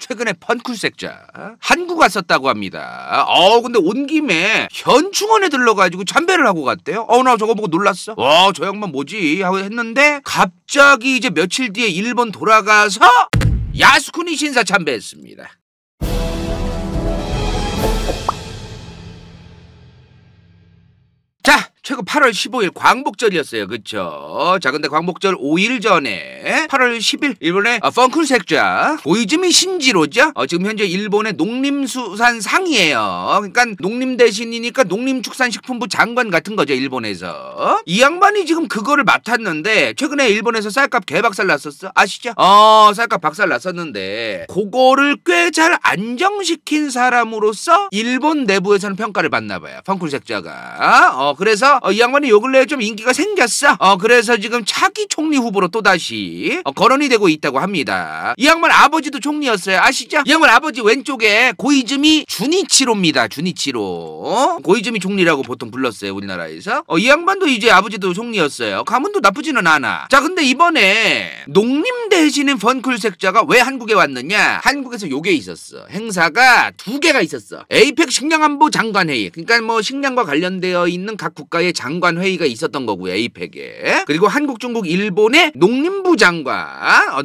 최근에 펀쿨색자 한국 왔었다고 합니다. 근데 온 김에 현충원에 들러가지고 참배를 하고 갔대요. 나 저거 보고 놀랐어. 와, 저 양반 뭐지 하고 했는데 갑자기 이제 며칠 뒤에 일본 돌아가서 야스쿠니 신사 참배했습니다. 자, 최근 8월 15일 광복절이었어요. 그쵸? 자, 근데 광복절 5일 전에 8월 10일 일본의 펑쿨색자 고이즈미 신지로죠? 지금 현재 일본의 농림수산상이에요. 그러니까 농림 대신이니까 농림축산식품부 장관 같은 거죠, 일본에서. 이 양반이 지금 그거를 맡았는데 최근에 일본에서 쌀값 개박살 났었어. 아시죠? 쌀값 박살 났었는데 그거를 꽤 잘 안정시킨 사람으로서 일본 내부에서는 평가를 받나 봐요. 펑쿨색자가. 그래서 이 양반이 요 근래에 좀 인기가 생겼어. 그래서 지금 차기 총리 후보로 또다시 거론이 되고 있다고 합니다. 이 양반 아버지도 총리였어요. 아시죠? 이 양반 아버지 왼쪽에 고이즈미 주니치로입니다. 주니치로. 고이즈미 총리라고 보통 불렀어요, 우리나라에서. 이 양반도 이제 아버지도 총리였어요. 가문도 나쁘지는 않아. 자, 근데 이번에 농림 대신인 펀쿨색자가 왜 한국에 왔느냐? 한국에서 요게 있었어. 행사가 2개가 있었어. 에이펙 식량안보 장관회의. 그러니까 뭐 식량과 관련되어 있는 각 국가의 장관 회의가 있었던 거고요. 에이펙에. 그리고 한국, 중국, 일본의 농림부 장관,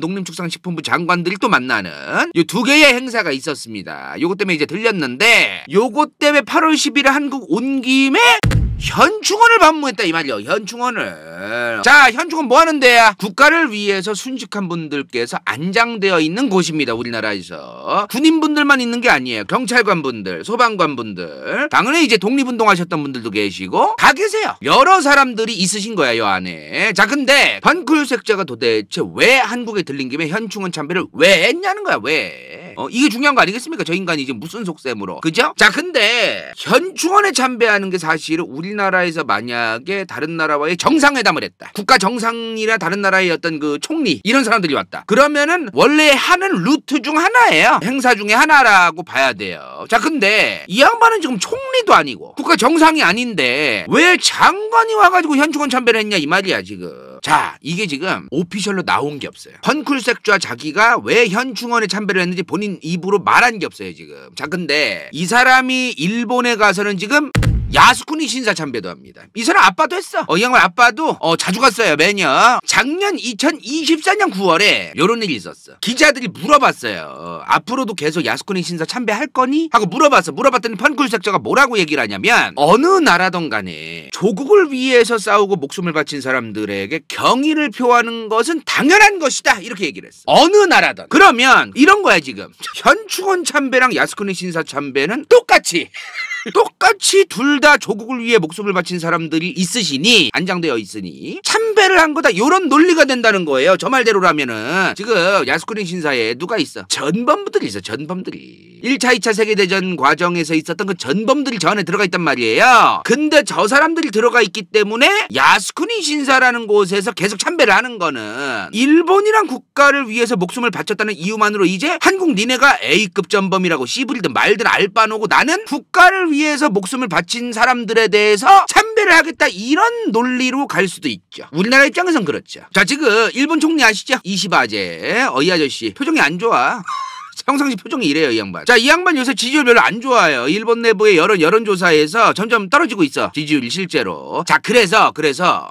농림축산식품부 장관들이 또 만나는 이 2개의 행사가 있었습니다. 요것 때문에 이제 들렸는데 요것 때문에 8월 10일에 한국 온 김에 현충원을 방문했다 이 말이요. 현충원을. 자, 현충원 뭐 하는 데야? 국가를 위해서 순직한 분들께서 안장되어 있는 곳입니다. 우리나라에서. 군인분들만 있는 게 아니에요. 경찰관분들, 소방관분들, 당연히 이제 독립운동하셨던 분들도 계시고 다 계세요. 여러 사람들이 있으신 거야, 요 안에. 자, 근데 펀쿨색자가 도대체 왜 한국에 들린 김에 현충원 참배를 왜 했냐는 거야. 왜? 이게 중요한 거 아니겠습니까? 저 인간이 지금 무슨 속셈으로. 그죠? 자, 근데 현충원에 참배하는 게 사실은 우리나라에서 만약에 다른 나라와의 정상회담을 했다. 국가 정상이나 다른 나라의 어떤 그 총리 이런 사람들이 왔다. 그러면은 원래 하는 루트 중 하나예요. 행사 중에 하나라고 봐야 돼요. 자, 근데 이 양반은 지금 총리도 아니고 국가 정상이 아닌데 왜 장관이 와가지고 현충원 참배를 했냐 이 말이야 지금. 자, 이게 지금 오피셜로 나온 게 없어요. 펀쿨색자 자기가 왜 현충원에 참배를 했는지 본인 입으로 말한 게 없어요 지금. 자, 근데 이 사람이 일본에 가서는 지금 야스쿠니 신사 참배도 합니다. 이 사람 아빠도 했어. 이 양반 아빠도 자주 갔어요. 매년. 작년 2024년 9월에 요런 일이 있었어. 기자들이 물어봤어요. 앞으로도 계속 야스쿠니 신사 참배할 거니? 하고 물어봤더니 펀쿨색자가 뭐라고 얘기를 하냐면 어느 나라든 간에 조국을 위해서 싸우고 목숨을 바친 사람들에게 경의를 표하는 것은 당연한 것이다. 이렇게 얘기를 했어. 어느 나라든. 그러면 이런 거야 지금. 현충원 참배랑 야스쿠니 신사 참배는 똑같이 둘 다 조국을 위해 목숨을 바친 사람들이 있으시니 안장되어 있으니 참배를 한 거다 요런 논리가 된다는 거예요. 저 말대로라면은 지금 야스쿠니 신사에 누가 있어? 전범들이 있어. 전범들이 1차 2차 세계대전 과정에서 있었던 그 전범들이 저 안에 들어가 있단 말이에요. 근데 저 사람들이 들어가 있기 때문에 야스쿠니 신사라는 곳에서 계속 참배를 하는 거는 일본이란 국가를 위해서 목숨을 바쳤다는 이유만으로 이제 한국 니네가 A급 전범이라고 씨부리든 말든 알바노고 나는 국가를 위해서 목숨을 바친 사람들에 대해서 참배를 하겠다 이런 논리로 갈 수도 있죠. 우리나라 입장에선 그렇죠. 자, 지금 일본 총리 아시죠? 이시바제. 이 아저씨 표정이 안 좋아. 평상시 표정이 이래요, 이 양반. 자, 이 양반 요새 지지율 별로 안 좋아요. 일본 내부의 여론조사에서 점점 떨어지고 있어. 지지율이 실제로. 자, 그래서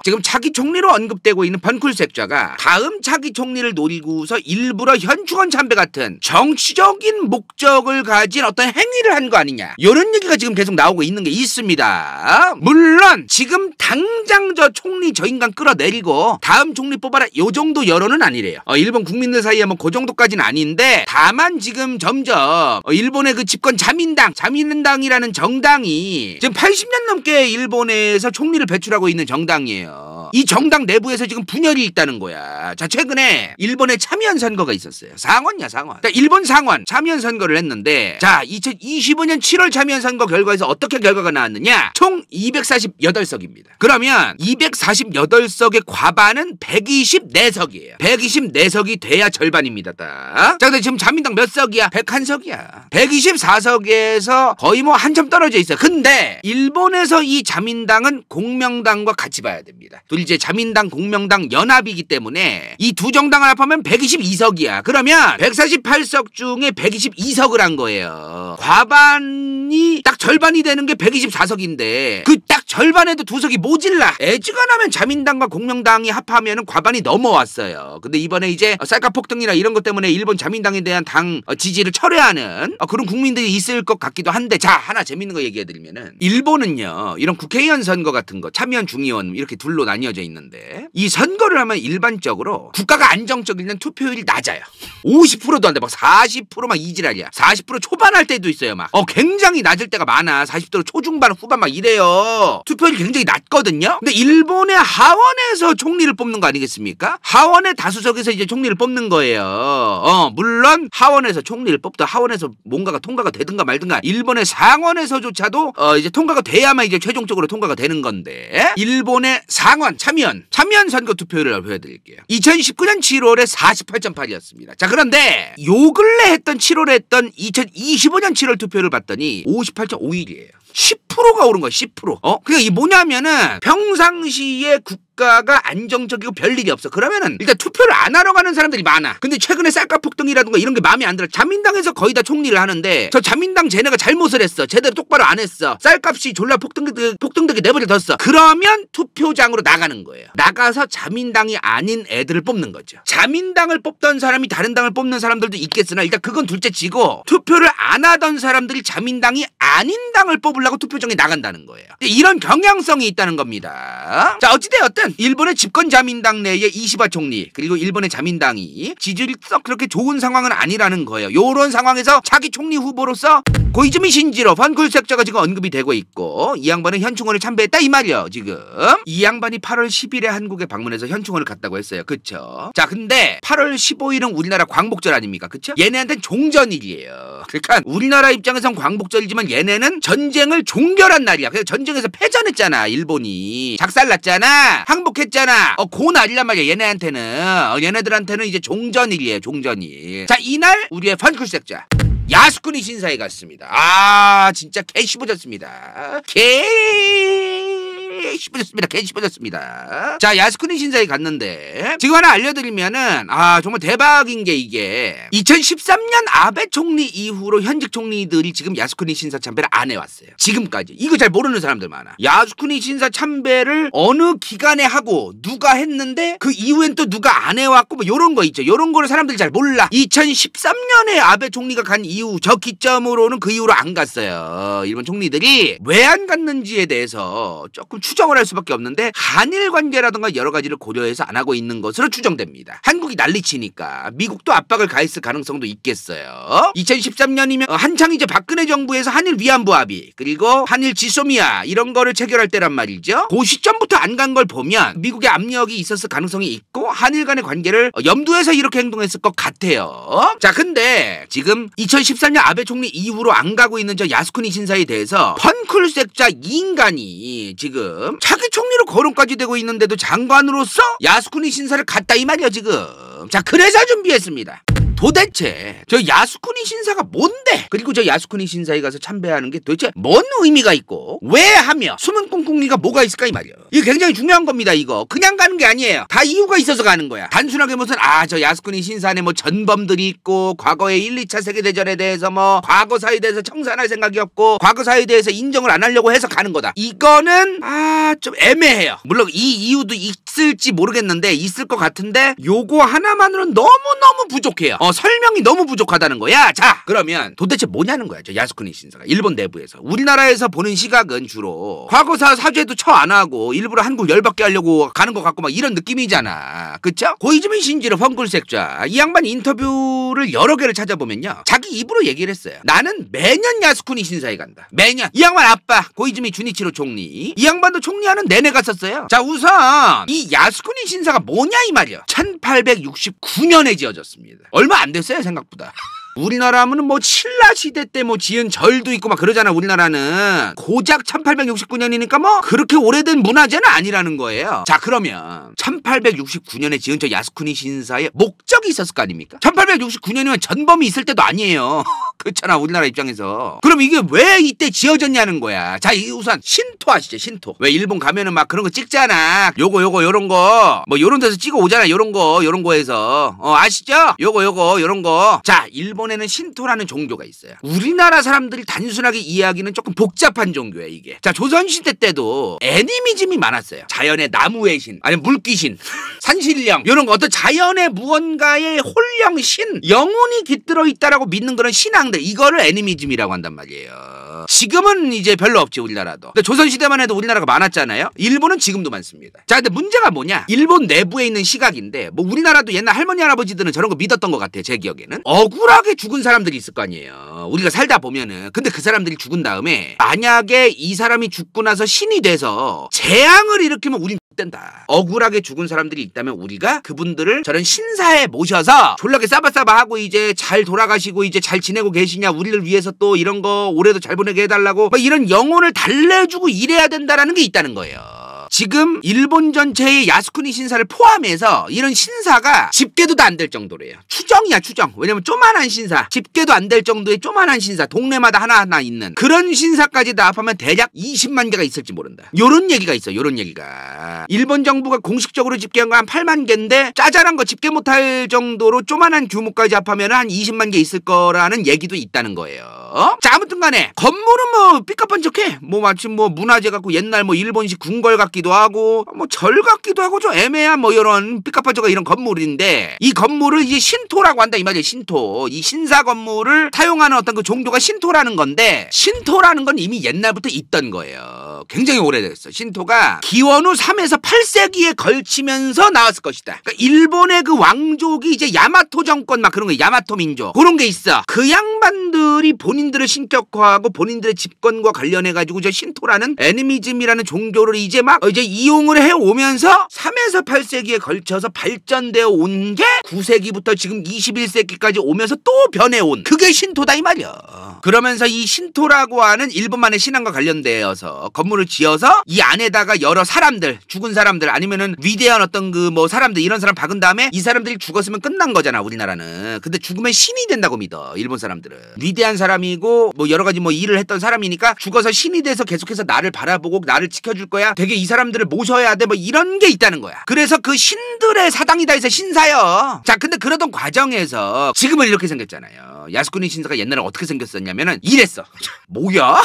지금 차기 총리로 언급되고 있는 펀쿨색자가 다음 차기 총리를 노리고서 일부러 현충원 참배 같은 정치적인 목적을 가진 어떤 행위를 한 거 아니냐. 이런 얘기가 지금 계속 나오고 있는 게 있습니다. 물론 지금 당장 저 총리 저 인간 끌어내리고 다음 총리 뽑아라 요 정도 여론은 아니래요. 일본 국민들 사이에 뭐 그 정도까지는 아닌데 다만 지금 점점 일본의 그 집권 자민당이라는 정당이 지금 80년 넘게 일본에서 총리를 배출하고 있는 정당이에요. 이 정당 내부에서 지금 분열이 있다는 거야. 자, 최근에 일본에 참여연 선거가 있었어요. 상원이야, 상원. 그러니까 일본 상원 참여연 선거를 했는데 자, 2025년 7월 참여연 선거 결과에서 어떻게 결과가 나왔느냐? 총 248석입니다. 그러면 248석의 과반은 124석이에요. 124석이 돼야 절반입니다. 딱. 자, 근데 지금 자민당 몇 석이야? 101석이야. 124석에서 거의 뭐 한참 떨어져 있어. 근데 일본에서 이 자민당은 공명당과 같이 봐야 됩니다. 둘이 우리 이제 자민당, 공명당 연합이기 때문에 이 두 정당을 합하면 122석이야. 그러면 148석 중에 122석을 한 거예요. 과반이 딱 절반이 되는 게 124석인데 그 딱 절반에도 두 석이 모질라. 애지간하면 자민당과 공명당이 합하면 과반이 넘어왔어요. 근데 이번에 이제 쌀값 폭등이나 이런 것 때문에 일본 자민당에 대한 당 지지를 철회하는 그런 국민들이 있을 것 같기도 한데, 자, 하나 재밌는 거 얘기해드리면은 일본은요 이런 국회의원 선거 같은 거 참여한 중의원 이렇게 둘로 나뉘어져 있는데 이 선거를 하면 일반적으로 국가가 안정적일 때는 투표율이 낮아요. 50%도 안 돼. 막 40% 막 이지랄이야. 40% 초반할 때도 있어요. 막 굉장히 낮을 때가 많아. 40% 초중반 후반 막 이래요. 투표율이 굉장히 낮거든요. 근데 일본의 하원에서 총리를 뽑는 거 아니겠습니까? 하원의 다수석에서 이제 총리를 뽑는 거예요. 물론 하원에서 총리를 뽑다 하원에서 뭔가가 통과가 되든가 말든가 일본의 상원에서조차도 이제 통과가 돼야만 이제 최종적으로 통과가 되는 건데, 일본의 상원 참의원 선거 투표율을 보여드릴게요. 2019년 7월에 48.8이었습니다. 자, 그런데 요 근래 했던 7월에 했던 2025년 7월 투표를 봤더니 58.51이에요. 10%가 오른 거야. 10%. 그러니까 이게 뭐냐면은 평상시에 국가가 안정적이고 별일이 없어. 그러면은 일단 투표를 안 하러 가는 사람들이 많아. 근데 최근에 쌀값 폭등이라든가 이런 게 마음에 안 들어. 자민당에서 거의 다 총리를 하는데 저 자민당 쟤네가 잘못을 했어. 제대로 똑바로 안 했어. 쌀값이 졸라 폭등되게 내버려뒀어. 그러면 투표장으로 나가는 거예요. 나가서 자민당이 아닌 애들을 뽑는 거죠. 자민당을 뽑던 사람이 다른 당을 뽑는 사람들도 있겠으나 일단 그건 둘째치고 투표를 안 하던 사람들이 자민당이 아닌 당을 뽑으려고 투표장에 나간다는 거예요. 이런 경향성이 있다는 겁니다. 자, 어찌되었든 일본의 집권 자민당 내에 이시바 총리 그리고 일본의 자민당이 지지율이 썩 그렇게 좋은 상황은 아니라는 거예요. 요런 상황에서 자기 총리 후보로서 고이즈미 신지로 펀쿨색자가 지금 언급이 되고 있고, 이 양반은 현충원을 참배했다 이 말이요. 지금 이 양반이 8월 10일에 한국에 방문해서 현충원을 갔다고 했어요. 그쵸? 자, 근데 8월 15일은 우리나라 광복절 아닙니까? 그쵸? 얘네한테는 종전일이에요. 그러니까 우리나라 입장에선 광복절이지만 얘네는 전쟁을 종결한 날이야. 그래서 전쟁에서 패전했잖아. 일본이 작살났잖아. 항복했잖아. 그 날이란 말이야. 얘네한테는. 얘네들한테는 이제 종전일이에요. 종전일. 자, 이날 우리의 펀쿨색자 야스쿠니 신사에 갔습니다. 진짜 개씹어졌습니다. 개씹어졌습니다. 자, 야스쿠니 신사에 갔는데 지금 하나 알려드리면은 정말 대박인 게, 이게 2013년 아베 총리 이후로 현직 총리들이 지금 야스쿠니 신사 참배를 안 해왔어요. 지금까지. 이거 잘 모르는 사람들 많아. 야스쿠니 신사 참배를 어느 기간에 하고 누가 했는데 그 이후엔 또 누가 안 해왔고 뭐 요런 거 있죠. 요런 거를 사람들이 잘 몰라. 2013년에 아베 총리가 간 이후 저 기점으로는 그 이후로 안 갔어요. 일본 총리들이 왜 안 갔는지에 대해서 조금 추정을 할 수밖에 없는데, 한일 관계라든가 여러 가지를 고려해서 안 하고 있는 것으로 추정됩니다. 한국이 난리치니까 미국도 압박을 가했을 가능성도 있겠어요. 2013년이면 한창 이제 박근혜 정부에서 한일 위안부 합의 그리고 한일 지소미아 이런 거를 체결할 때란 말이죠. 그 시점부터 안 간 걸 보면 미국의 압력이 있었을 가능성이 있고 한일 간의 관계를 염두에서 이렇게 행동했을 것 같아요. 자, 근데 지금 2013년 아베 총리 이후로 안 가고 있는 저 야스쿠니 신사에 대해서 펀쿨색자 이 인간이 지금 차기 총리로 거론까지 되고 있는데도 장관으로서 야스쿠니 신사를 갔다 이 말이야 지금. 자, 그래서 준비했습니다. 도대체 저 야스쿠니 신사가 뭔데? 그리고 저 야스쿠니 신사에 가서 참배하는 게 도대체 뭔 의미가 있고 왜 하며 숨은 꿍꿍이가 뭐가 있을까 이 말이야. 이게 굉장히 중요한 겁니다. 이거 그냥 가는 게 아니에요. 다 이유가 있어서 가는 거야. 단순하게 무슨 저 야스쿠니 신사 안에 뭐 전범들이 있고 과거의 1, 2차 세계대전에 대해서 뭐 과거사에 대해서 청산할 생각이 없고 과거사에 대해서 인정을 안 하려고 해서 가는 거다. 이거는 좀 애매해요. 물론 이 이유도 있을지 모르겠는데 있을 것 같은데 요거 하나만으로는 너무너무 부족해요. 설명이 너무 부족하다는 거야. 자, 그러면 도대체 뭐냐는 거야 저 야스쿠니 신사가. 일본 내부에서 우리나라에서 보는 시각은 주로 과거사 사죄도 처 안 하고 일부러 한국 열받게 하려고 가는 것 같고 막 이런 느낌이잖아. 그쵸? 고이즈미 신지로 펑쿨색자 이 양반 인터뷰를 여러 개를 찾아보면요, 자기 입으로 얘기를 했어요. 나는 매년 야스쿠니 신사에 간다. 매년. 이 양반 아빠 고이즈미 주니치로 총리, 이 양반도 총리하는 내내 갔었어요. 자, 우선 이 야스쿠니 신사가 뭐냐 이 말이야. 1869년에 지어졌습니다. 얼마 안 됐어요 생각보다. 우리나라 하면은 뭐 신라 시대 때 뭐 지은 절도 있고 막 그러잖아. 우리나라는 고작 1869년이니까 뭐 그렇게 오래된 문화재는 아니라는 거예요. 자, 그러면 1869년에 지은 저 야스쿠니 신사의 목적이 있었을 거 아닙니까? 1869년이면 전범이 있을 때도 아니에요. 그렇잖아 우리나라 입장에서. 그럼 이게 왜 이때 지어졌냐는 거야. 자, 우선 신토 아시죠? 신토. 왜 일본 가면은 막 그런 거 찍잖아. 요거 요런 거 뭐 요런 데서 찍어 오잖아. 요런 거에서 아시죠? 요거 요런 거. 자, 일본에는 신토라는 종교가 있어요. 우리나라 사람들이 단순하게 이해하기는 조금 복잡한 종교야 이게. 자, 조선시대 때도 애니미즘이 많았어요. 자연의 나무의 신, 아니 물귀신, 산신령 요런 거, 어떤 자연의 무언가의 홀령 신, 영혼이 깃들어 있다라고 믿는 그런 신앙들, 이거를 애니미즘이라고 한단 말이에요. 지금은 이제 별로 없지 우리나라도. 근데 조선시대만 해도 우리나라가 많았잖아요. 일본은 지금도 많습니다. 자, 근데 문제가 뭐냐, 일본 내부에 있는 시각인데, 뭐 우리나라도 옛날 할머니 할아버지들은 저런 거 믿었던 것 같아요. 제 기억에는 억울하게 죽은 사람들이 있을 거 아니에요 우리가 살다 보면은. 근데 그 사람들이 죽은 다음에 만약에 이 사람이 죽고 나서 신이 돼서 재앙을 일으키면 우린 된다. 억울하게 죽은 사람들이 있다면 우리가 그분들을 저런 신사에 모셔서 졸라게 싸바싸바하고 이제 잘 돌아가시고 이제 잘 지내고 계시냐, 우리를 위해서 또 이런 거 올해도 잘 보내게 해달라고 막 이런 영혼을 달래주고 이래야 된다라는 게 있다는 거예요. 지금 일본 전체의 야스쿠니 신사를 포함해서 이런 신사가 집계도 안 될 정도래요. 추정이야, 추정. 왜냐면 조만한 신사, 집계도 안 될 정도의 조만한 신사, 동네마다 하나하나 있는 그런 신사까지 다 합하면 대략 20만 개가 있을지 모른다. 요런 얘기가 있어. 요런 얘기가. 일본 정부가 공식적으로 집계한 거 한 8만 개인데 짜잘한 거 집계 못할 정도로 조만한 규모까지 합하면 한 20만 개 있을 거라는 얘기도 있다는 거예요. 자, 아무튼 간에 건물은 뭐 삐까뻔쩍해. 뭐 마침 뭐 문화재 같고 옛날 뭐 일본식 궁궐 같기도 하고 뭐 절 같기도 하고 좀 애매한 뭐 이런 삐까뻔쩍한 이런 건물인데, 이 건물을 이제 신토라고 한다 이 말이에요. 신토. 이 신사 건물을 사용하는 어떤 그 종교가 신토라는 건데, 신토라는 건 이미 옛날부터 있던 거예요. 굉장히 오래됐어. 신토가 기원후 3에서 8세기에 걸치면서 나왔을 것이다. 그러니까 일본의 그 왕족이 이제 야마토 정권 막 그런 거, 야마토 민족 그런 게 있어. 그 양반들이 본인들을 신격화하고 본인들의 집권과 관련해가지고 저 신토라는 애니미즘이라는 종교를 이제 막 이제 이용을 해오면서 3에서 8세기에 걸쳐서 발전되어 온 게 9세기부터 지금 21세기까지 오면서 또 변해온 그게 신토다 이 말이야. 그러면서 이 신토라고 하는 일본만의 신앙과 관련되어서 건물을 지어서 이 안에다가 여러 사람들, 죽은 사람들 아니면은 위대한 어떤 그 뭐 사람들, 이런 사람 박은 다음에 이 사람들이 죽었으면 끝난 거잖아 우리나라는. 근데 죽으면 신이 된다고 믿어 일본 사람들은. 위대한 사람이고 뭐 여러 가지 뭐 일을 했던 사람이니까 죽어서 신이 돼서 계속해서 나를 바라보고 나를 지켜줄 거야, 되게 이 사람들을 모셔야 돼, 뭐 이런 게 있다는 거야. 그래서 그 신들의 사당이다 해서 신사요. 자, 근데 그러던 과정에서 지금은 이렇게 생겼잖아요. 야스쿠니 신사가 옛날에 어떻게 생겼었냐면은 이랬어. 뭐야?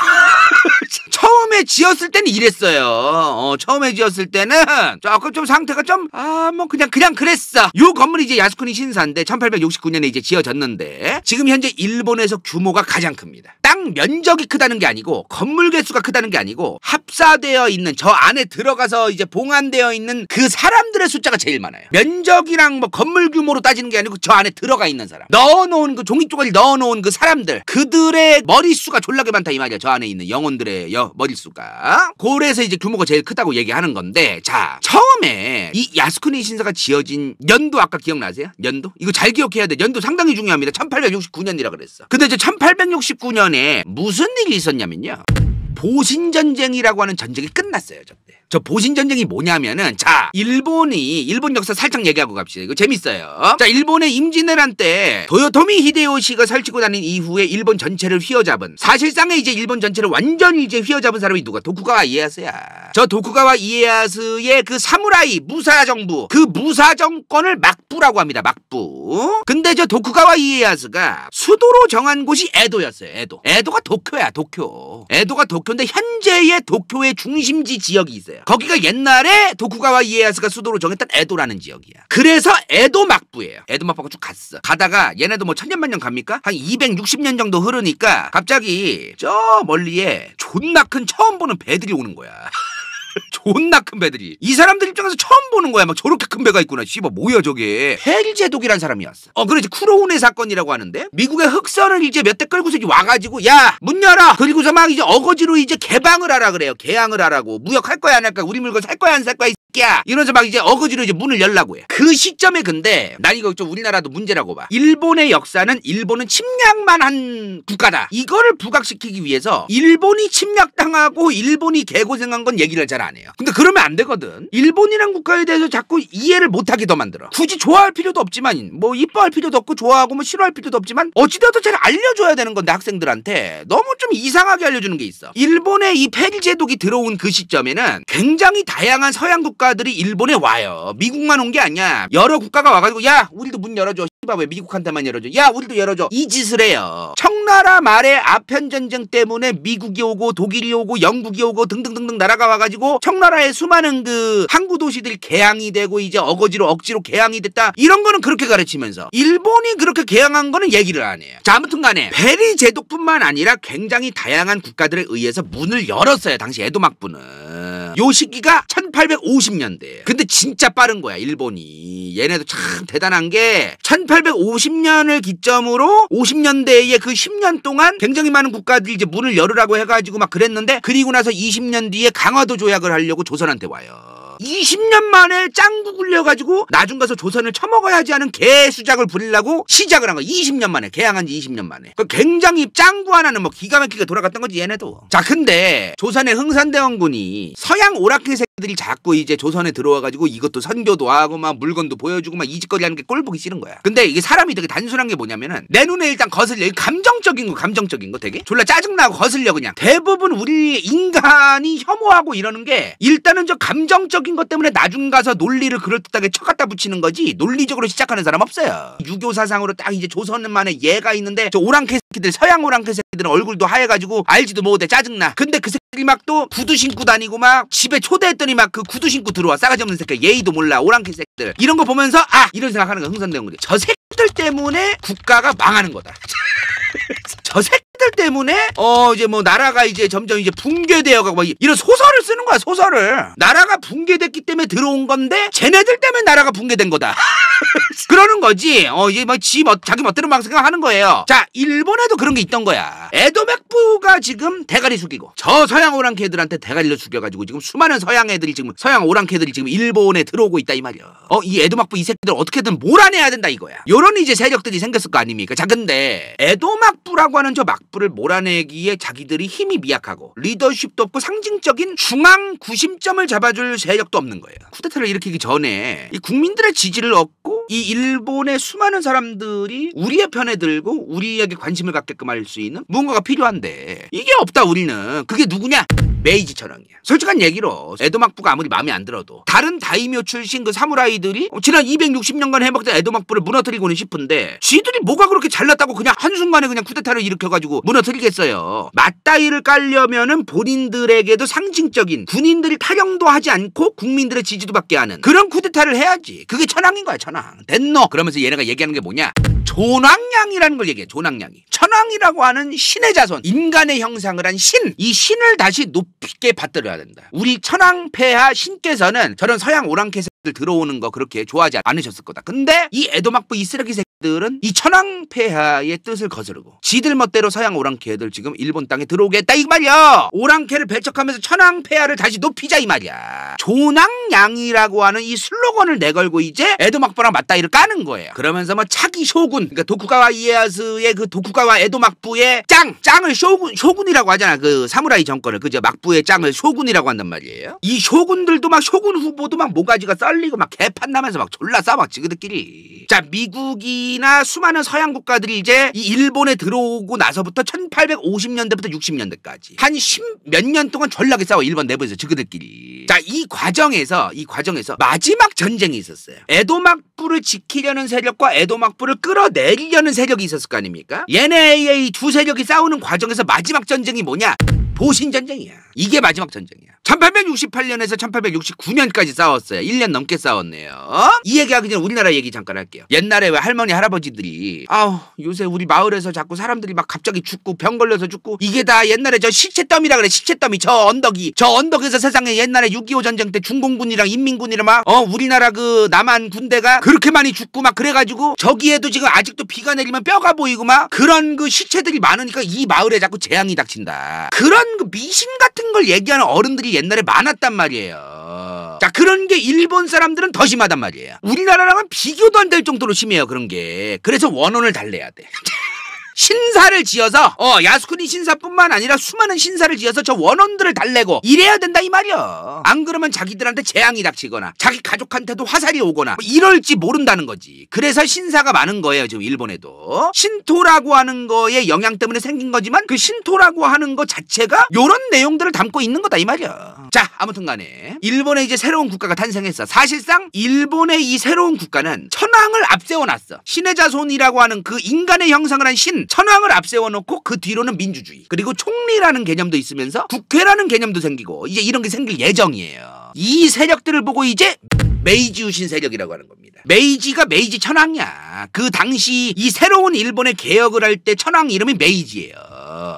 처음에 지었을 때는 이랬어요. 처음에 지었을 때는 조금 좀 상태가 좀 뭐 그냥 그랬어. 요 건물이 이제 야스쿠니 신사인데 1869년에 이제 지어졌는데, 지금 현재 일본에서 규모가 가장 큽니다. 땅 면적이 크다는 게 아니고 건물 개수가 크다는 게 아니고 합사되어 있는 저 안에 들어가서 이제 봉안되어 있는 그 사람들의 숫자가 제일 많아요. 면적이랑 뭐 건물 규모로 따지는 게 아니고 저 안에 들어가 있는 사람, 넣어놓은 그 종이조각을 넣어놓은 그 사람들, 그들의 머릿수가 졸라게 많다 이 말이야. 저 안에 있는 영혼들의 머릿수가. 그래서 이제 규모가 제일 크다고 얘기하는 건데, 자, 처음에 이 야스쿠니 신사가 지어진 연도 아까 기억나세요? 연도? 이거 잘 기억해야 돼. 연도 상당히 중요합니다. 1869년이라 그랬어. 근데 저 1869년에 무슨 일이 있었냐면요, 보신전쟁이라고 하는 전쟁이 끝났어요. 저 보신전쟁이 뭐냐면은, 자, 일본 역사 살짝 얘기하고 갑시다. 이거 재밌어요. 자, 일본의 임진왜란 때 도요토미 히데요시가 설치고 다닌 이후에 일본 전체를 휘어잡은, 사실상의 이제 일본 전체를 완전히 이제 휘어잡은 사람이 누가? 도쿠가와 이에야스야. 저 도쿠가와 이에야스의 그 사무라이 무사정부, 그 무사정권을 막부라고 합니다. 막부. 근데 저 도쿠가와 이에야스가 수도로 정한 곳이 에도였어요. 에도가 도쿄야. 에도가 도쿄인데 현재의 도쿄의 중심지 지역이 있어요. 거기가 옛날에 도쿠가와 이에야스가 수도로 정했던 에도라는 지역이야. 그래서 에도 막부예요. 에도 막부가 쭉 갔어. 가다가 얘네도 뭐 천년만년 갑니까? 한 260년 정도 흐르니까 갑자기 저 멀리에 존나 큰 처음 보는 배들이 오는 거야. 존나 큰 배들이. 이 사람들 입장에서 처음 보는 거야. 막 저렇게 큰 배가 있구나. 씨발 뭐야 저게. 헬제독이란 사람이었어. 그렇지. 쿠로우네 사건이라고 하는데, 미국의 흑선을 이제 몇 대 끌고서 와가지고 야 문 열어. 그리고서 막 이제 어거지로 이제 개방을 하라 그래요. 개항을 하라고. 무역할 거야 안 할 거야. 우리 물건 살 거야 안 살 거야. 이러면서 막 이제 어거지로 이제 문을 열라고 해. 그 시점에 근데 난 이거 좀 우리나라도 문제라고 봐. 일본의 역사는 일본은 침략만 한 국가다. 이거를 부각시키기 위해서 일본이 침략당하고 일본이 개고생한 건 얘기를 잘 안 해요. 근데 그러면 안 되거든. 일본이란 국가에 대해서 자꾸 이해를 못하게 더 만들어. 굳이 좋아할 필요도 없지만 뭐 이뻐할 필요도 없고 좋아하고 뭐 싫어할 필요도 없지만 어찌되어도 잘 알려줘야 되는 건데 학생들한테 너무 좀 이상하게 알려주는 게 있어. 일본의 이 폐지 제독이 들어온 그 시점에는 굉장히 다양한 서양 국가들이 일본에 와요. 미국만 온 게 아니야. 여러 국가가 와가지고 야 우리도 문 열어줘. 왜 미국한테만 열어줘. 야 우리도 열어줘. 이 짓을 해요. 청나라 말에 아편전쟁 때문에 미국이 오고 독일이 오고 영국이 오고 등등등등 나라가 와가지고 청나라의 수많은 그 항구 도시들이 개항이 되고 이제 어거지로 억지로 개항이 됐다. 이런 거는 그렇게 가르치면서 일본이 그렇게 개항한 거는 얘기를 안 해요. 자 아무튼 간에 베리 제독뿐만 아니라 굉장히 다양한 국가들에 의해서 문을 열었어요. 당시 에도 막부는. 요 시기가 1850년대. 근데 진짜 빠른 거야 일본이. 얘네도 참 대단한 게 1850년을 기점으로 50년대에 그 10년 동안 굉장히 많은 국가들이 이제 문을 열으라고 해가지고 막 그랬는데 그리고 나서 20년 뒤에 강화도 조약을 하려고 조선한테 와요. 20년 만에 짱구 굴려가지고 나중 가서 조선을 처먹어야지 하는 개수작을 부리려고 시작을 한 거야. 20년 만에. 개항한 지 20년 만에. 굉장히 짱구 하나는 뭐 기가 막히게 돌아갔던 거지 얘네도. 자 근데 조선의 흥선대원군이 서양 오라클 새끼들이 자꾸 이제 조선에 들어와가지고 이것도 선교도 하고 막 물건도 보여주고 막 이 짓거리 하는 게 꼴보기 싫은 거야. 근데 이게 사람이 되게 단순한 게 뭐냐면은 내 눈에 일단 거슬려. 감정적인 거 되게 졸라 짜증나고 거슬려 그냥. 대부분 우리 인간이 혐오하고 이러는 게 일단은 저 감정적 것 때문에 나중 가서 논리를 그럴듯하게 쳐갖다 붙이는 거지 논리적으로 시작하는 사람 없어요. 유교 사상으로 딱 이제 조선만의 예가 있는데 저 오랑캐 새끼들 서양 오랑캐 새끼들은 얼굴도 하얘가지고 알지도 못해 짜증나. 근데 그 새끼들이 막 또 구두 신고 다니고 막 집에 초대했더니 막 그 구두 신고 들어와 싸가지 없는 새끼 예의도 몰라 오랑캐 새끼들 이런 거 보면서 아 이런 생각하는 거야 흥선대원군이. 저 새끼들 때문에 국가가 망하는 거다. 저 새끼들 때문에 이제 뭐 나라가 이제 점점 이제 붕괴되어가고 막 이런 소설을 쓰는 거야 소설을. 나라가 붕괴됐기 때문에 들어온 건데 쟤네들 때문에 나라가 붕괴된 거다. 그러는 거지. 이제 막 자기 멋대로 막 생각하는 거예요. 자 일본에도 그런 게 있던 거야. 에도 막부가 지금 대가리 숙이고 저 서양 오랑캐들한테 대가리를 숙여가지고 지금 수많은 서양 오랑캐들이 지금 일본에 들어오고 있다 이 말이야. 이 에도 막부 이 새끼들 어떻게든 몰아내야 된다 이거야. 요런 이제 세력들이 생겼을 거 아닙니까. 자 근데 에도 막부라고 하는 저 막부를 몰아내기에 자기들이 힘이 미약하고 리더십도 없고 상징적인 중앙 구심점을 잡아줄 세력도 없는 거예요. 쿠데타를 일으키기 전에 이 국민들의 지지를 얻고 이 일본의 수많은 사람들이 우리의 편에 들고 우리에게 관심을 갖게끔 할 수 있는 무언가가 필요한데 이게 없다 우리는. 그게 누구냐? 메이지 천황이야. 솔직한 얘기로 에도 막부가 아무리 마음에 안 들어도 다른 다이묘 출신 그 사무라이들이 지난 260년간 해먹던 에도 막부를 무너뜨리고는 싶은데 쥐들이 뭐가 그렇게 잘났다고 그냥 한순간에 그냥 쿠데타를 일으켜가지고 무너뜨리겠어요. 맞다이를 깔려면은 본인들에게도 상징적인 군인들이 탈영도 하지 않고 국민들의 지지도 받게 하는 그런 쿠데타를 해야지. 그게 천황인 거야 천황. 됐노? 그러면서 얘네가 얘기하는 게 뭐냐? 존왕량이라는 걸 얘기해. 존왕량이. 천황이라고 하는 신의 자손, 인간의 형상을 한 신. 이 신을 다시 높게 받들어야 된다. 우리 천황폐하 신께서는 저런 서양 오랑캐 새끼들 들어오는 거 그렇게 좋아하지 않으셨을 거다. 근데 이 에도 막부 이 쓰레기 새끼들은 이 천황폐하의 뜻을 거스르고 지들 멋대로 서양 오랑캐들 지금 일본 땅에 들어오겠다 이 말이야. 오랑캐를 배척하면서 천황폐하를 다시 높이자 이 말이야. 존왕량이라고 하는 이 슬로건을 내걸고 이제 에도 막부랑 맞다이를 까는 거예요. 그러면서 뭐 차기 쇼군, 그러니까 도쿠가와 이에야스의 그 도쿠가와 에도 막부의 짱을 쇼군이라고 하잖아. 그 사무라이 정권을 그저 막부의 짱을 쇼군이라고 한단 말이에요. 이 쇼군들도 막 쇼군 후보도 막 모가지가 썰리고 막 개판나면서 막 졸라 싸워 지그들끼리. 자 미국이나 수많은 서양 국가들이 이제 이 일본에 들어오고 나서부터 1850년대부터 60년대까지 한 10몇 년 동안 졸라게 싸워 일본 내부에서 지그들끼리. 자 이 과정에서 마지막 전쟁이 있었어요. 에도 막부를 지키려는 세력과 에도 막부를 끌어내리려는 세력이 있었을 거 아닙니까? 얘네의 두 세력이 싸우는 과정에서 마지막 전쟁이 뭐냐? 보신전쟁이야. 이게 마지막 전쟁이야. 1868년에서 1869년까지 싸웠어요. 1년 넘게 싸웠네요. 이 얘기하기 전에 우리나라 얘기 잠깐 할게요. 옛날에 왜 할머니 할아버지들이 요새 우리 마을에서 자꾸 사람들이 막 갑자기 죽고 병 걸려서 죽고 이게 다 옛날에 저 시체더미라 그래. 시체더미 저 언덕에서 세상에 옛날에 6.25 전쟁 때 중공군이랑 인민군이랑 막 우리나라 그 남한 군대가 그렇게 많이 죽고 막 그래가지고 저기에도 지금 아직도 비가 내리면 뼈가 보이고 막 그런 그 시체들이 많으니까 이 마을에 자꾸 재앙이 닥친다. 그런 그 미신 같은 걸 얘기하는 어른들이 옛날에 많았단 말이에요. 자 그런 게 일본 사람들은 더 심하단 말이에요. 우리나라랑은 비교도 안 될 정도로 심해요 그런 게. 그래서 원혼을 달래야 돼. 신사를 지어서 야스쿠니 신사뿐만 아니라 수많은 신사를 지어서 저 원혼들을 달래고 이래야 된다 이 말이야. 안 그러면 자기들한테 재앙이 닥치거나 자기 가족한테도 화살이 오거나 뭐 이럴지 모른다는 거지. 그래서 신사가 많은 거예요 지금 일본에도. 신토라고 하는 거에 영향 때문에 생긴 거지만 그 신토라고 하는 거 자체가 요런 내용들을 담고 있는 거다 이 말이야. 자, 아무튼 간에 일본에 이제 새로운 국가가 탄생했어. 사실상 일본의 이 새로운 국가는 천황을 앞세워놨어. 신의 자손이라고 하는 그 인간의 형상을 한 신, 천황을 앞세워놓고 그 뒤로는 민주주의, 그리고 총리라는 개념도 있으면서 국회라는 개념도 생기고 이제 이런 게 생길 예정이에요. 이 세력들을 보고 이제 메이지 유신 세력이라고 하는 겁니다. 메이지가 메이지 천황이야. 그 당시 이 새로운 일본의 개혁을 할 때 천황 이름이 메이지예요.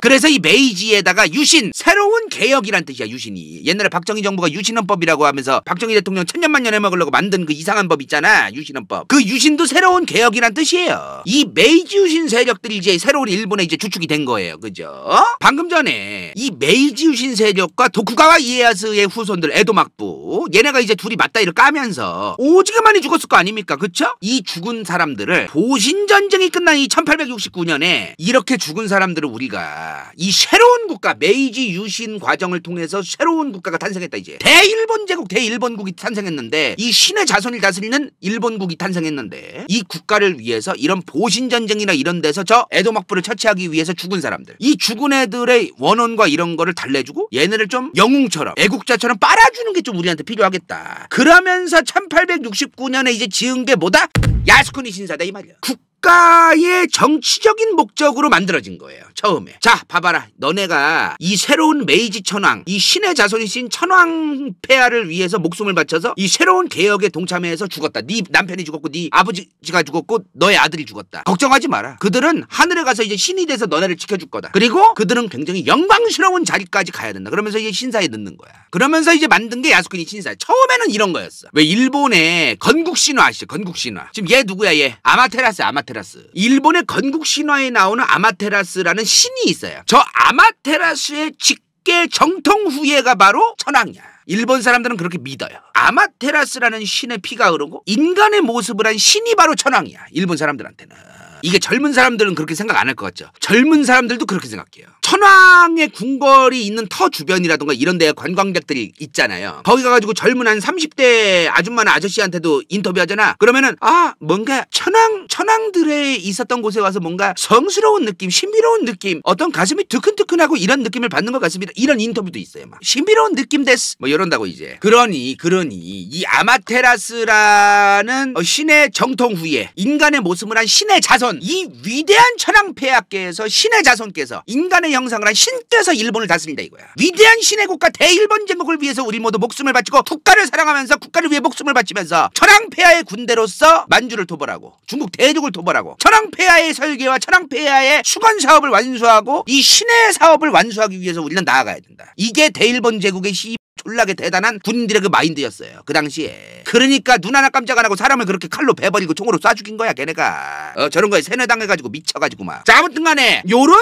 그래서 이 메이지에다가 유신, 새로운 개혁이란 뜻이야. 유신이 옛날에 박정희 정부가 유신헌법이라고 하면서 박정희 대통령 천년만년 해먹으려고 만든 그 이상한 법 있잖아, 유신헌법. 그 유신도 새로운 개혁이란 뜻이에요. 이 메이지 유신 세력들이 이제 새로운 일본에 이제 주축이 된 거예요. 그죠? 방금 전에 이 메이지 유신 세력과 도쿠가와 이에야스의 후손들 에도 막부, 얘네가 이제 둘이 맞다이를 까면서 오지게 많이 죽었을 거 아닙니까? 그쵸? 이 죽은 사람들을 보신전쟁이 끝난 이 1869년에 이렇게 죽은 사람들을 우리가 이 새로운 국가 메이지 유신 과정을 통해서 새로운 국가가 탄생했다. 이제 대일본 제국, 대일본국이 탄생했는데 이 신의 자손을 다스리는 일본국이 탄생했는데 이 국가를 위해서 이런 보신전쟁이나 이런 데서 저 에도 막부를 처치하기 위해서 죽은 사람들, 이 죽은 애들의 원혼과 이런 거를 달래주고 얘네를 좀 영웅처럼 애국자처럼 빨아주는 게 좀 우리한테 필요하겠다. 그러면서 1869년에 이제 지은 게 뭐다? 야스쿠니 신사다 이 말이야. 국가의 정치적인 목적으로 만들어진 거예요 처음에. 자, 봐봐라. 너네가 이 새로운 메이지 천황, 이 신의 자손이신 천황 폐하를 위해서 목숨을 바쳐서 이 새로운 개혁에 동참해서 죽었다. 네 남편이 죽었고 네 아버지가 죽었고 너의 아들이 죽었다. 걱정하지 마라. 그들은 하늘에 가서 이제 신이 돼서 너네를 지켜줄 거다. 그리고 그들은 굉장히 영광스러운 자리까지 가야 된다. 그러면서 이제 신사에 넣는 거야. 그러면서 이제 만든 게 야스쿠니 신사. 처음에는 이런 거였어. 왜 일본의 건국 신화 아시죠? 건국 신화. 지금 얘 누구야 얘? 아마테라스. 일본의 건국 신화에 나오는 아마테라스라는 신이 있어요. 저 아마테라스의 직계 정통 후예가 바로 천황이야. 일본 사람들은 그렇게 믿어요. 아마테라스라는 신의 피가 흐르고 인간의 모습을 한 신이 바로 천황이야. 일본 사람들한테는. 이게 젊은 사람들은 그렇게 생각 안 할 것 같죠? 젊은 사람들도 그렇게 생각해요. 천황의 궁궐이 있는 터 주변이라든가 이런 데 관광객들이 있잖아요. 거기 가가지고 젊은 한 30대 아줌마나 아저씨한테도 인터뷰하잖아. 그러면은 뭔가 천황들에 있었던 곳에 와서 뭔가 성스러운 느낌, 신비로운 느낌, 어떤 가슴이 뜨끈뜨끈하고 이런 느낌을 받는 것 같습니다. 이런 인터뷰도 있어요. 막 신비로운 느낌 데스 뭐 이런다고 이제. 그러니 이 아마테라스라는 신의 정통 후예, 인간의 모습을 한 신의 자손, 이 위대한 천황 폐하께서 신의 자손께서 인간의 형상을 한 신께서 일본을 다스린다 이거야. 위대한 신의 국가 대일본 제국을 위해서 우리 모두 목숨을 바치고 국가를 사랑하면서 국가를 위해 목숨을 바치면서 천황 폐하의 군대로서 만주를 토벌하고 중국 대륙을 토벌하고 천황 폐하의 설계와 천황 폐하의 수건 사업을 완수하고 이 신의 사업을 완수하기 위해서 우리는 나아가야 된다. 이게 대일본 제국의 졸라게 대단한 군인들의 그 마인드였어요 그 당시에. 그러니까 눈 하나 깜짝 안 하고 사람을 그렇게 칼로 베버리고 총으로 쏴 죽인 거야 걔네가. 저런 거에 세뇌당해가지고 미쳐가지고 막. 자, 아무튼 간에 요런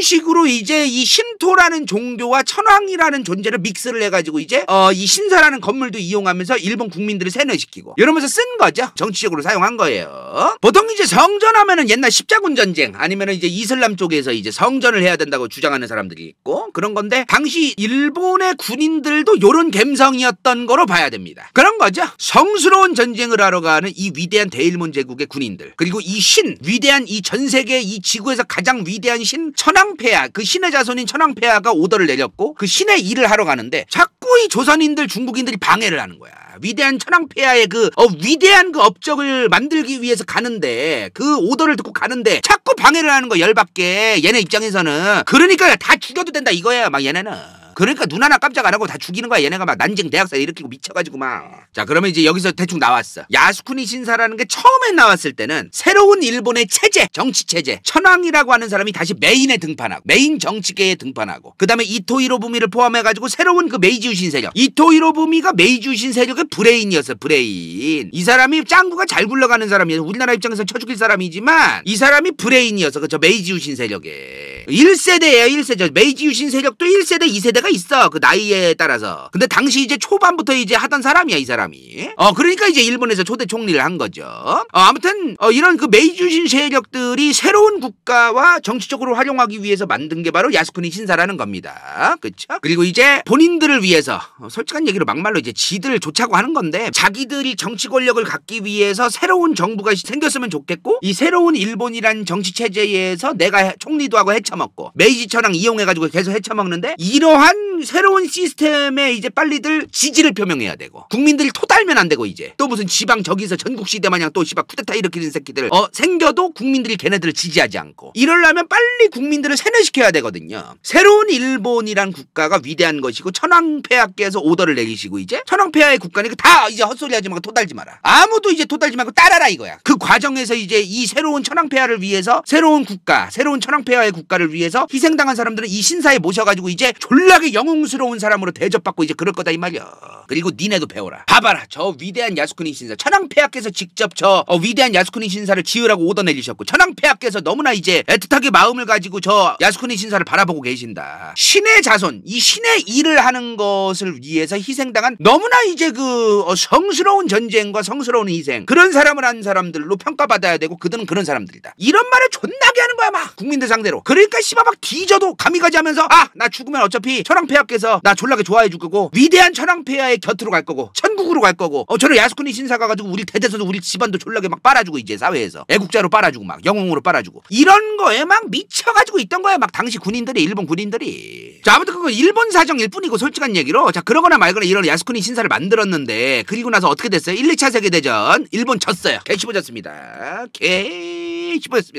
식으로 이제 이 신토라는 종교와 천황이라는 존재를 믹스를 해가지고 이제 이 신사라는 건물도 이용하면서 일본 국민들을 세뇌시키고 이러면서 쓴 거죠. 정치적으로 사용한 거예요. 보통 이제 성전하면은 옛날 십자군 전쟁 아니면은 이제 이슬람 쪽에서 이제 성전을 해야 된다고 주장하는 사람들이 있고 그런 건데 당시 일본의 군인들도 요런 감성이었던 거로 봐야 됩니다. 그런 거죠. 성스러운 전쟁을 하러 가는 이 위대한 대일본 제국의 군인들, 그리고 이 신, 위대한 이 전 세계 이 지구에서 가장 위대한 신 천황폐하, 그 신의 자손인 천황폐하가 오더를 내렸고 그 신의 일을 하러 가는데 자꾸 이 조선인들 중국인들이 방해를 하는 거야. 위대한 천황폐하의 그 위대한 그 업적을 만들기 위해서 가는데 그 오더를 듣고 가는데 자꾸 방해를 하는 거 열받게 얘네 입장에서는. 그러니까 다 죽여도 된다 이거야 막 얘네는. 그러니까 눈 하나 깜짝 안 하고 다 죽이는 거야. 얘네가 막 난징 대학살 일으키고 미쳐가지고 막. 자, 그러면 이제 여기서 대충 나왔어. 야스쿠니 신사라는 게 처음에 나왔을 때는 새로운 일본의 체제, 정치 체제, 천황이라고 하는 사람이 다시 메인에 등판하고 메인 정치계에 등판하고 그 다음에 이토 히로부미를 포함해가지고 새로운 그 메이지 유신 세력. 이토 히로부미가 메이지 유신 세력의 브레인이었어. 브레인. 이 사람이 짱구가 잘 굴러가는 사람이어서 우리나라 입장에서 쳐 죽일 사람이지만 이 사람이 브레인이어서 그저 메이지 유신 세력에 1세대예요. 1세대. 메이지 유신 세력도 1세대, 2세대가 차이가 있어. 그 나이에 따라서. 근데 당시 이제 초반부터 이제 하던 사람이야, 이 사람이. 그러니까 이제 일본에서 초대 총리를 한 거죠. 아무튼 이런 그 메이주신 세력들이 새로운 국가와 정치적으로 활용하기 위해서 만든 게 바로 야스쿠니 신사라는 겁니다. 그쵸? 그리고 이제 본인들을 위해서 솔직한 얘기로 막말로 이제 지들 좋자고 하는 건데, 자기들이 정치 권력을 갖기 위해서 새로운 정부가 생겼으면 좋겠고, 이 새로운 일본이란 정치 체제에서 내가 총리도 하고 헤쳐먹고 메이지 천황 이용해가지고 계속 헤쳐먹는데, 이러한 새로운 시스템에 이제 빨리들 지지를 표명해야 되고, 국민들이 토달면 안 되고, 이제 또 무슨 지방 저기서 전국시대 마냥 또 씨발 쿠데타 일으키는 새끼들 생겨도 국민들이 걔네들을 지지하지 않고, 이러려면 빨리 국민들을 세뇌시켜야 되거든요. 새로운 일본이란 국가가 위대한 것이고, 천황폐하께서 오더를 내리시고, 이제 천황폐하의 국가니까 다 이제 헛소리 하지 말고 토달지 마라. 아무도 이제 토달지 말고 따라라 이거야. 그 과정에서 이제 이 새로운 천황폐하를 위해서, 새로운 국가, 새로운 천황폐하의 국가를 위해서 희생당한 사람들은 이 신사에 모셔가지고 이제 졸라게 영웅스러운 사람으로 대접받고 이제 그럴 거다 이 말이야. 그리고 니네도 배워라. 봐봐라, 저 위대한 야스쿠니 신사, 천황폐하께서 직접 저 위대한 야스쿠니 신사를 지으라고 오더 내리셨고, 천황폐하께서 너무나 이제 애틋하게 마음을 가지고 저 야스쿠니 신사를 바라보고 계신다. 신의 자손, 이 신의 일을 하는 것을 위해서 희생당한 너무나 이제 그 성스러운 전쟁과 성스러운 희생, 그런 사람을 한 사람들로 평가받아야 되고, 그들은 그런 사람들이다. 이런 말을 존나게 하는 거야 막 국민들 상대로. 그러니까 씨발 막 뒤져도 가미가지 하면서, 나 죽으면 어차피 천황폐하께서 나 졸라게 좋아해 줄 거고, 위대한 천황폐하의 곁으로 갈 거고, 천국으로 갈 거고, 저는 야스쿠니 신사 가가지고 우리 대대서도 우리 집안도 졸라게 막 빨아주고, 이제 사회에서 애국자로 빨아주고 막 영웅으로 빨아주고, 이런 거에 막 미쳐가지고 있던 거야 막 당시 군인들이, 일본 군인들이. 자, 아무튼 그건 일본 사정일 뿐이고, 솔직한 얘기로. 자, 그러거나 말거나 이런 야스쿠니 신사를 만들었는데, 그리고 나서 어떻게 됐어요? 1, 2차 세계대전 일본 졌어요. 개씹어졌습니다.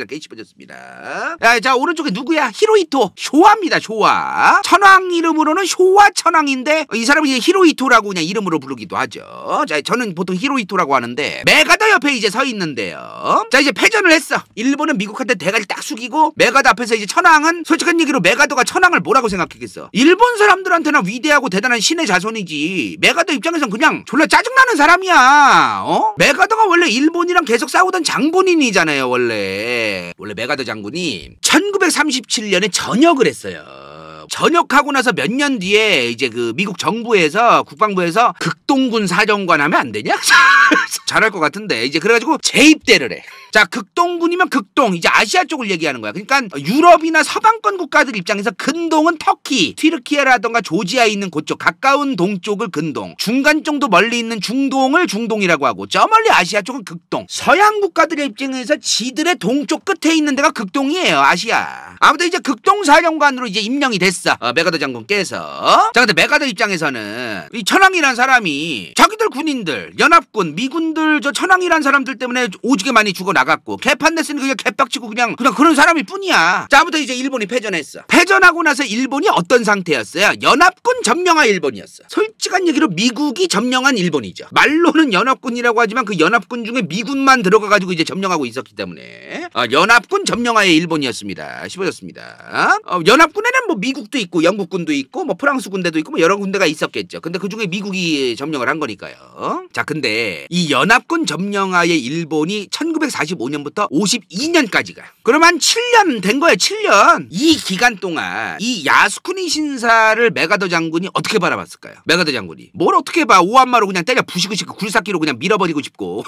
개씹어졌습니다. 자, 오른쪽에 누구야? 히로히토 쇼와입니다. 쇼와. 천황 이름으로는 쇼와 천황인데, 이 사람은 이제 히로히토라고 그냥 이름으로 부르기도 하죠. 자, 저는 보통 히로히토라고 하는데, 메가더 옆에 이제 서 있는데요. 자, 이제 패전을 했어. 일본은 미국한테 대가리 딱 숙이고, 메가더 앞에서 이제 천황은, 솔직한 얘기로 메가더가 천황을 뭐라고 생각했겠어? 일본 사람들한테는 위대하고 대단한 신의 자손이지, 메가더 입장에선 그냥 졸라 짜증나는 사람이야. 메가더가 원래 일본이랑 계속 싸우던 장본인이잖아요. 원래 메가더 장군이 1937년에 전역을 했어요. 전역하고 나서 몇 년 뒤에 이제 그 미국 정부에서, 국방부에서 극동군 사령관 하면 안 되냐? 잘할 것 같은데, 이제 그래가지고 재입대를 해. 자, 극동군이면 극동, 이제 아시아 쪽을 얘기하는 거야. 그러니까 유럽이나 서방권 국가들 입장에서 근동은 터키, 튀르키예라던가 조지아에 있는 그쪽 가까운 동쪽을 근동, 중간 정도 멀리 있는 중동을 중동이라고 하고, 저 멀리 아시아 쪽은 극동. 서양 국가들의 입장에서 지들의 동쪽 끝에 있는 데가 극동이에요, 아시아. 아무튼 이제 극동 사령관으로 이제 임명이 됐어, 메가더 장군께서. 자, 근데 메가더 입장에서는 이 천황이란 사람이 자기들 군인들, 연합군, 미군들, 저 천황이란 사람들 때문에 오지게 많이 죽어 나갔고, 개판 냈으니 그냥 개빡치고 그냥 그런 사람일 뿐이야. 자, 아무튼 이제 일본이 패전했어. 패전하고 나서 일본이 어떤 상태였어요? 연합군 점령한 일본이었어. 솔직한 얘기로 미국이 점령한 일본이죠. 말로는 연합군이라고 하지만 그 연합군 중에 미군만 들어가가지고 이제 점령하고 있었기 때문에 연합군 점령하의 일본이었습니다. 씹어졌습니다. 연합군에는 뭐 미국도 있고 영국군도 있고 뭐 프랑스 군대도 있고 뭐 여러 군데가 있었겠죠. 근데 그 중에 미국이 점령을 한 거니까요. 자, 근데 이 연합군 점령하의 일본이 1945년부터 52년까지가, 그러면 한 7년 된 거예요. 7년. 이 기간 동안 이 야스쿠니 신사를 메가더 장군이 어떻게 바라봤을까요? 메가더 장군이 뭘 어떻게 봐. 오한마로 그냥 때려 부시고 싶고 굴삭기로 그냥 밀어버리고 싶고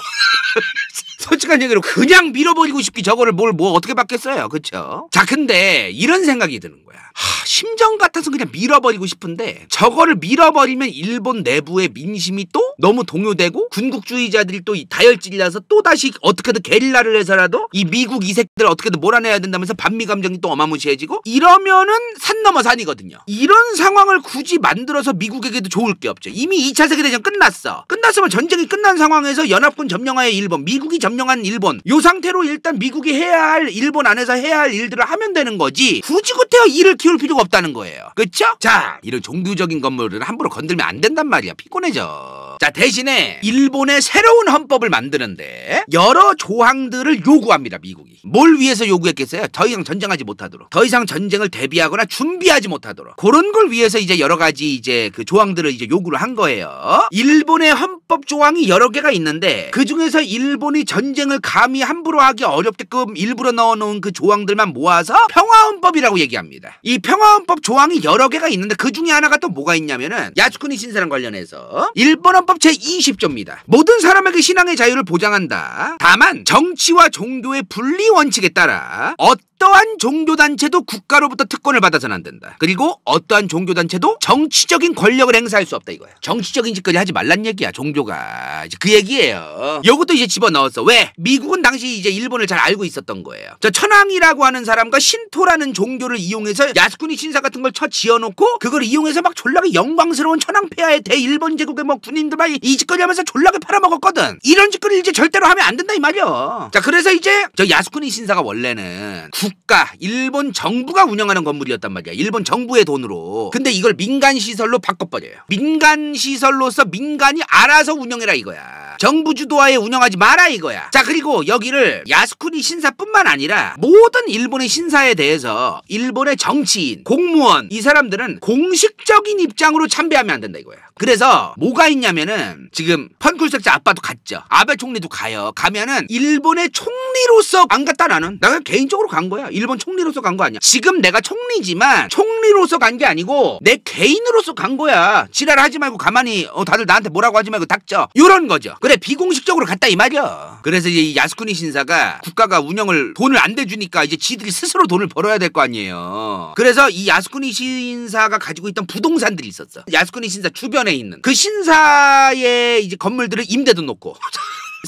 솔직한 얘기로 그냥 밀어버리고 싶기, 저거를 뭐 어떻게 받겠어요. 그쵸? 자, 근데 이런 생각이 드는 거야. 심정 같아서 그냥 밀어버리고 싶은데, 저거를 밀어버리면 일본 내부의 민심이 또 너무 동요되고, 군국주의자들이 또 다혈질이라서 또 다시 어떻게든 게릴라를 해서라도 이 미국 이 새끼들 어떻게든 몰아내야 된다면서 반미 감정이 또 어마무시해지고, 이러면은 산 넘어 산이거든요. 이런 상황을 굳이 만들어서 미국에게도 좋을 게 없죠. 이미 2차 세계대전 끝났어. 끝났으면 전쟁이 끝난 상황에서 연합군 점령하에 일본, 미국이 점령한 일본, 요 상태로 일단 미국이 해야 할, 일본 안에서 해야 할 일들을 하면 되는 거지, 굳이 그때야 일을 키울 필요가 없다는 거예요. 그쵸? 자, 이런 종교적인 건물을 함부로 건들면 안 된단 말이야. 피곤해져. 자, 대신에 일본의 새로운 헌법을 만드는데 여러 조항들을 요구합니다, 미국이. 뭘 위해서 요구했겠어요? 더 이상 전쟁하지 못하도록, 더 이상 전쟁을 대비하거나 준비하지 못하도록, 그런 걸 위해서 이제 여러 가지 이제 그 조항들을 이제 요구를 한 거예요. 일본의 헌법 조항이 여러 개가 있는데 그 중에서 일본이 전쟁을 감히 함부로 하기 어렵게끔 일부러 넣어놓은 그 조항들만 모아서 평화헌법이라고 얘기합니다. 이 평화헌법 조항이 여러 개가 있는데 그 중에 하나가 또 뭐가 있냐면은 야스쿠니 신사랑 관련해서 일본 헌법 제20조입니다. 모든 사람에게 신앙의 자유를 보장한다. 다만 정치와 종교의 분리 원칙에 따라 어떠한 종교단체도 국가로부터 특권을 받아서는 안 된다. 그리고 어떠한 종교단체도 정치적인 권력을 행사할 수 없다, 이거야. 정치적인 짓거리 하지 말란 얘기야, 종교가. 이제 그 얘기예요. 요것도 이제 집어넣었어. 왜? 미국은 당시 이제 일본을 잘 알고 있었던 거예요. 저 천황이라고 하는 사람과 신토라는 종교를 이용해서 야스쿠니 신사 같은 걸 쳐 지어놓고 그걸 이용해서 막 졸라게 영광스러운 천황폐하의 대일본 제국의 뭐 군인들 막 이 짓거리 하면서 졸라게 팔아먹었거든. 이런 짓거리를 이제 절대로 하면 안 된다, 이 말이야. 자, 그래서 이제 저 야스쿠니 신사가 원래는 국가, 일본 정부가 운영하는 건물이었단 말이야. 일본 정부의 돈으로. 근데 이걸 민간시설로 바꿔버려요. 민간시설로서 민간이 알아서 운영해라, 이거야. 정부 주도하에 운영하지 마라, 이거야. 자, 그리고 여기를 야스쿠니 신사뿐만 아니라 모든 일본의 신사에 대해서 일본의 정치인, 공무원, 이 사람들은 공식적인 입장으로 참배하면 안 된다, 이거야. 그래서 뭐가 있냐면은 지금 펀쿨색자 아빠도 갔죠. 아베 총리도 가요. 가면은 일본의 총리로서 안 갔다, 나는. 내가 개인적으로 간 거야. 일본 총리로서 간 거 아니야. 지금 내가 총리지만 총리로서 간 게 아니고 내 개인으로서 간 거야. 지랄하지 말고 가만히 다들 나한테 뭐라고 하지 말고 닥쳐. 요런 거죠. 그래, 비공식적으로 갔다, 이 말이야. 그래서 이제 이 야스쿠니 신사가 국가가 운영을 돈을 안 대주니까 이제 지들이 스스로 돈을 벌어야 될 거 아니에요. 그래서 이 야스쿠니 신사가 가지고 있던 부동산들이 있었어. 야스쿠니 신사 주변에 있는 그 신사의 이제 건물들을 임대도 놓고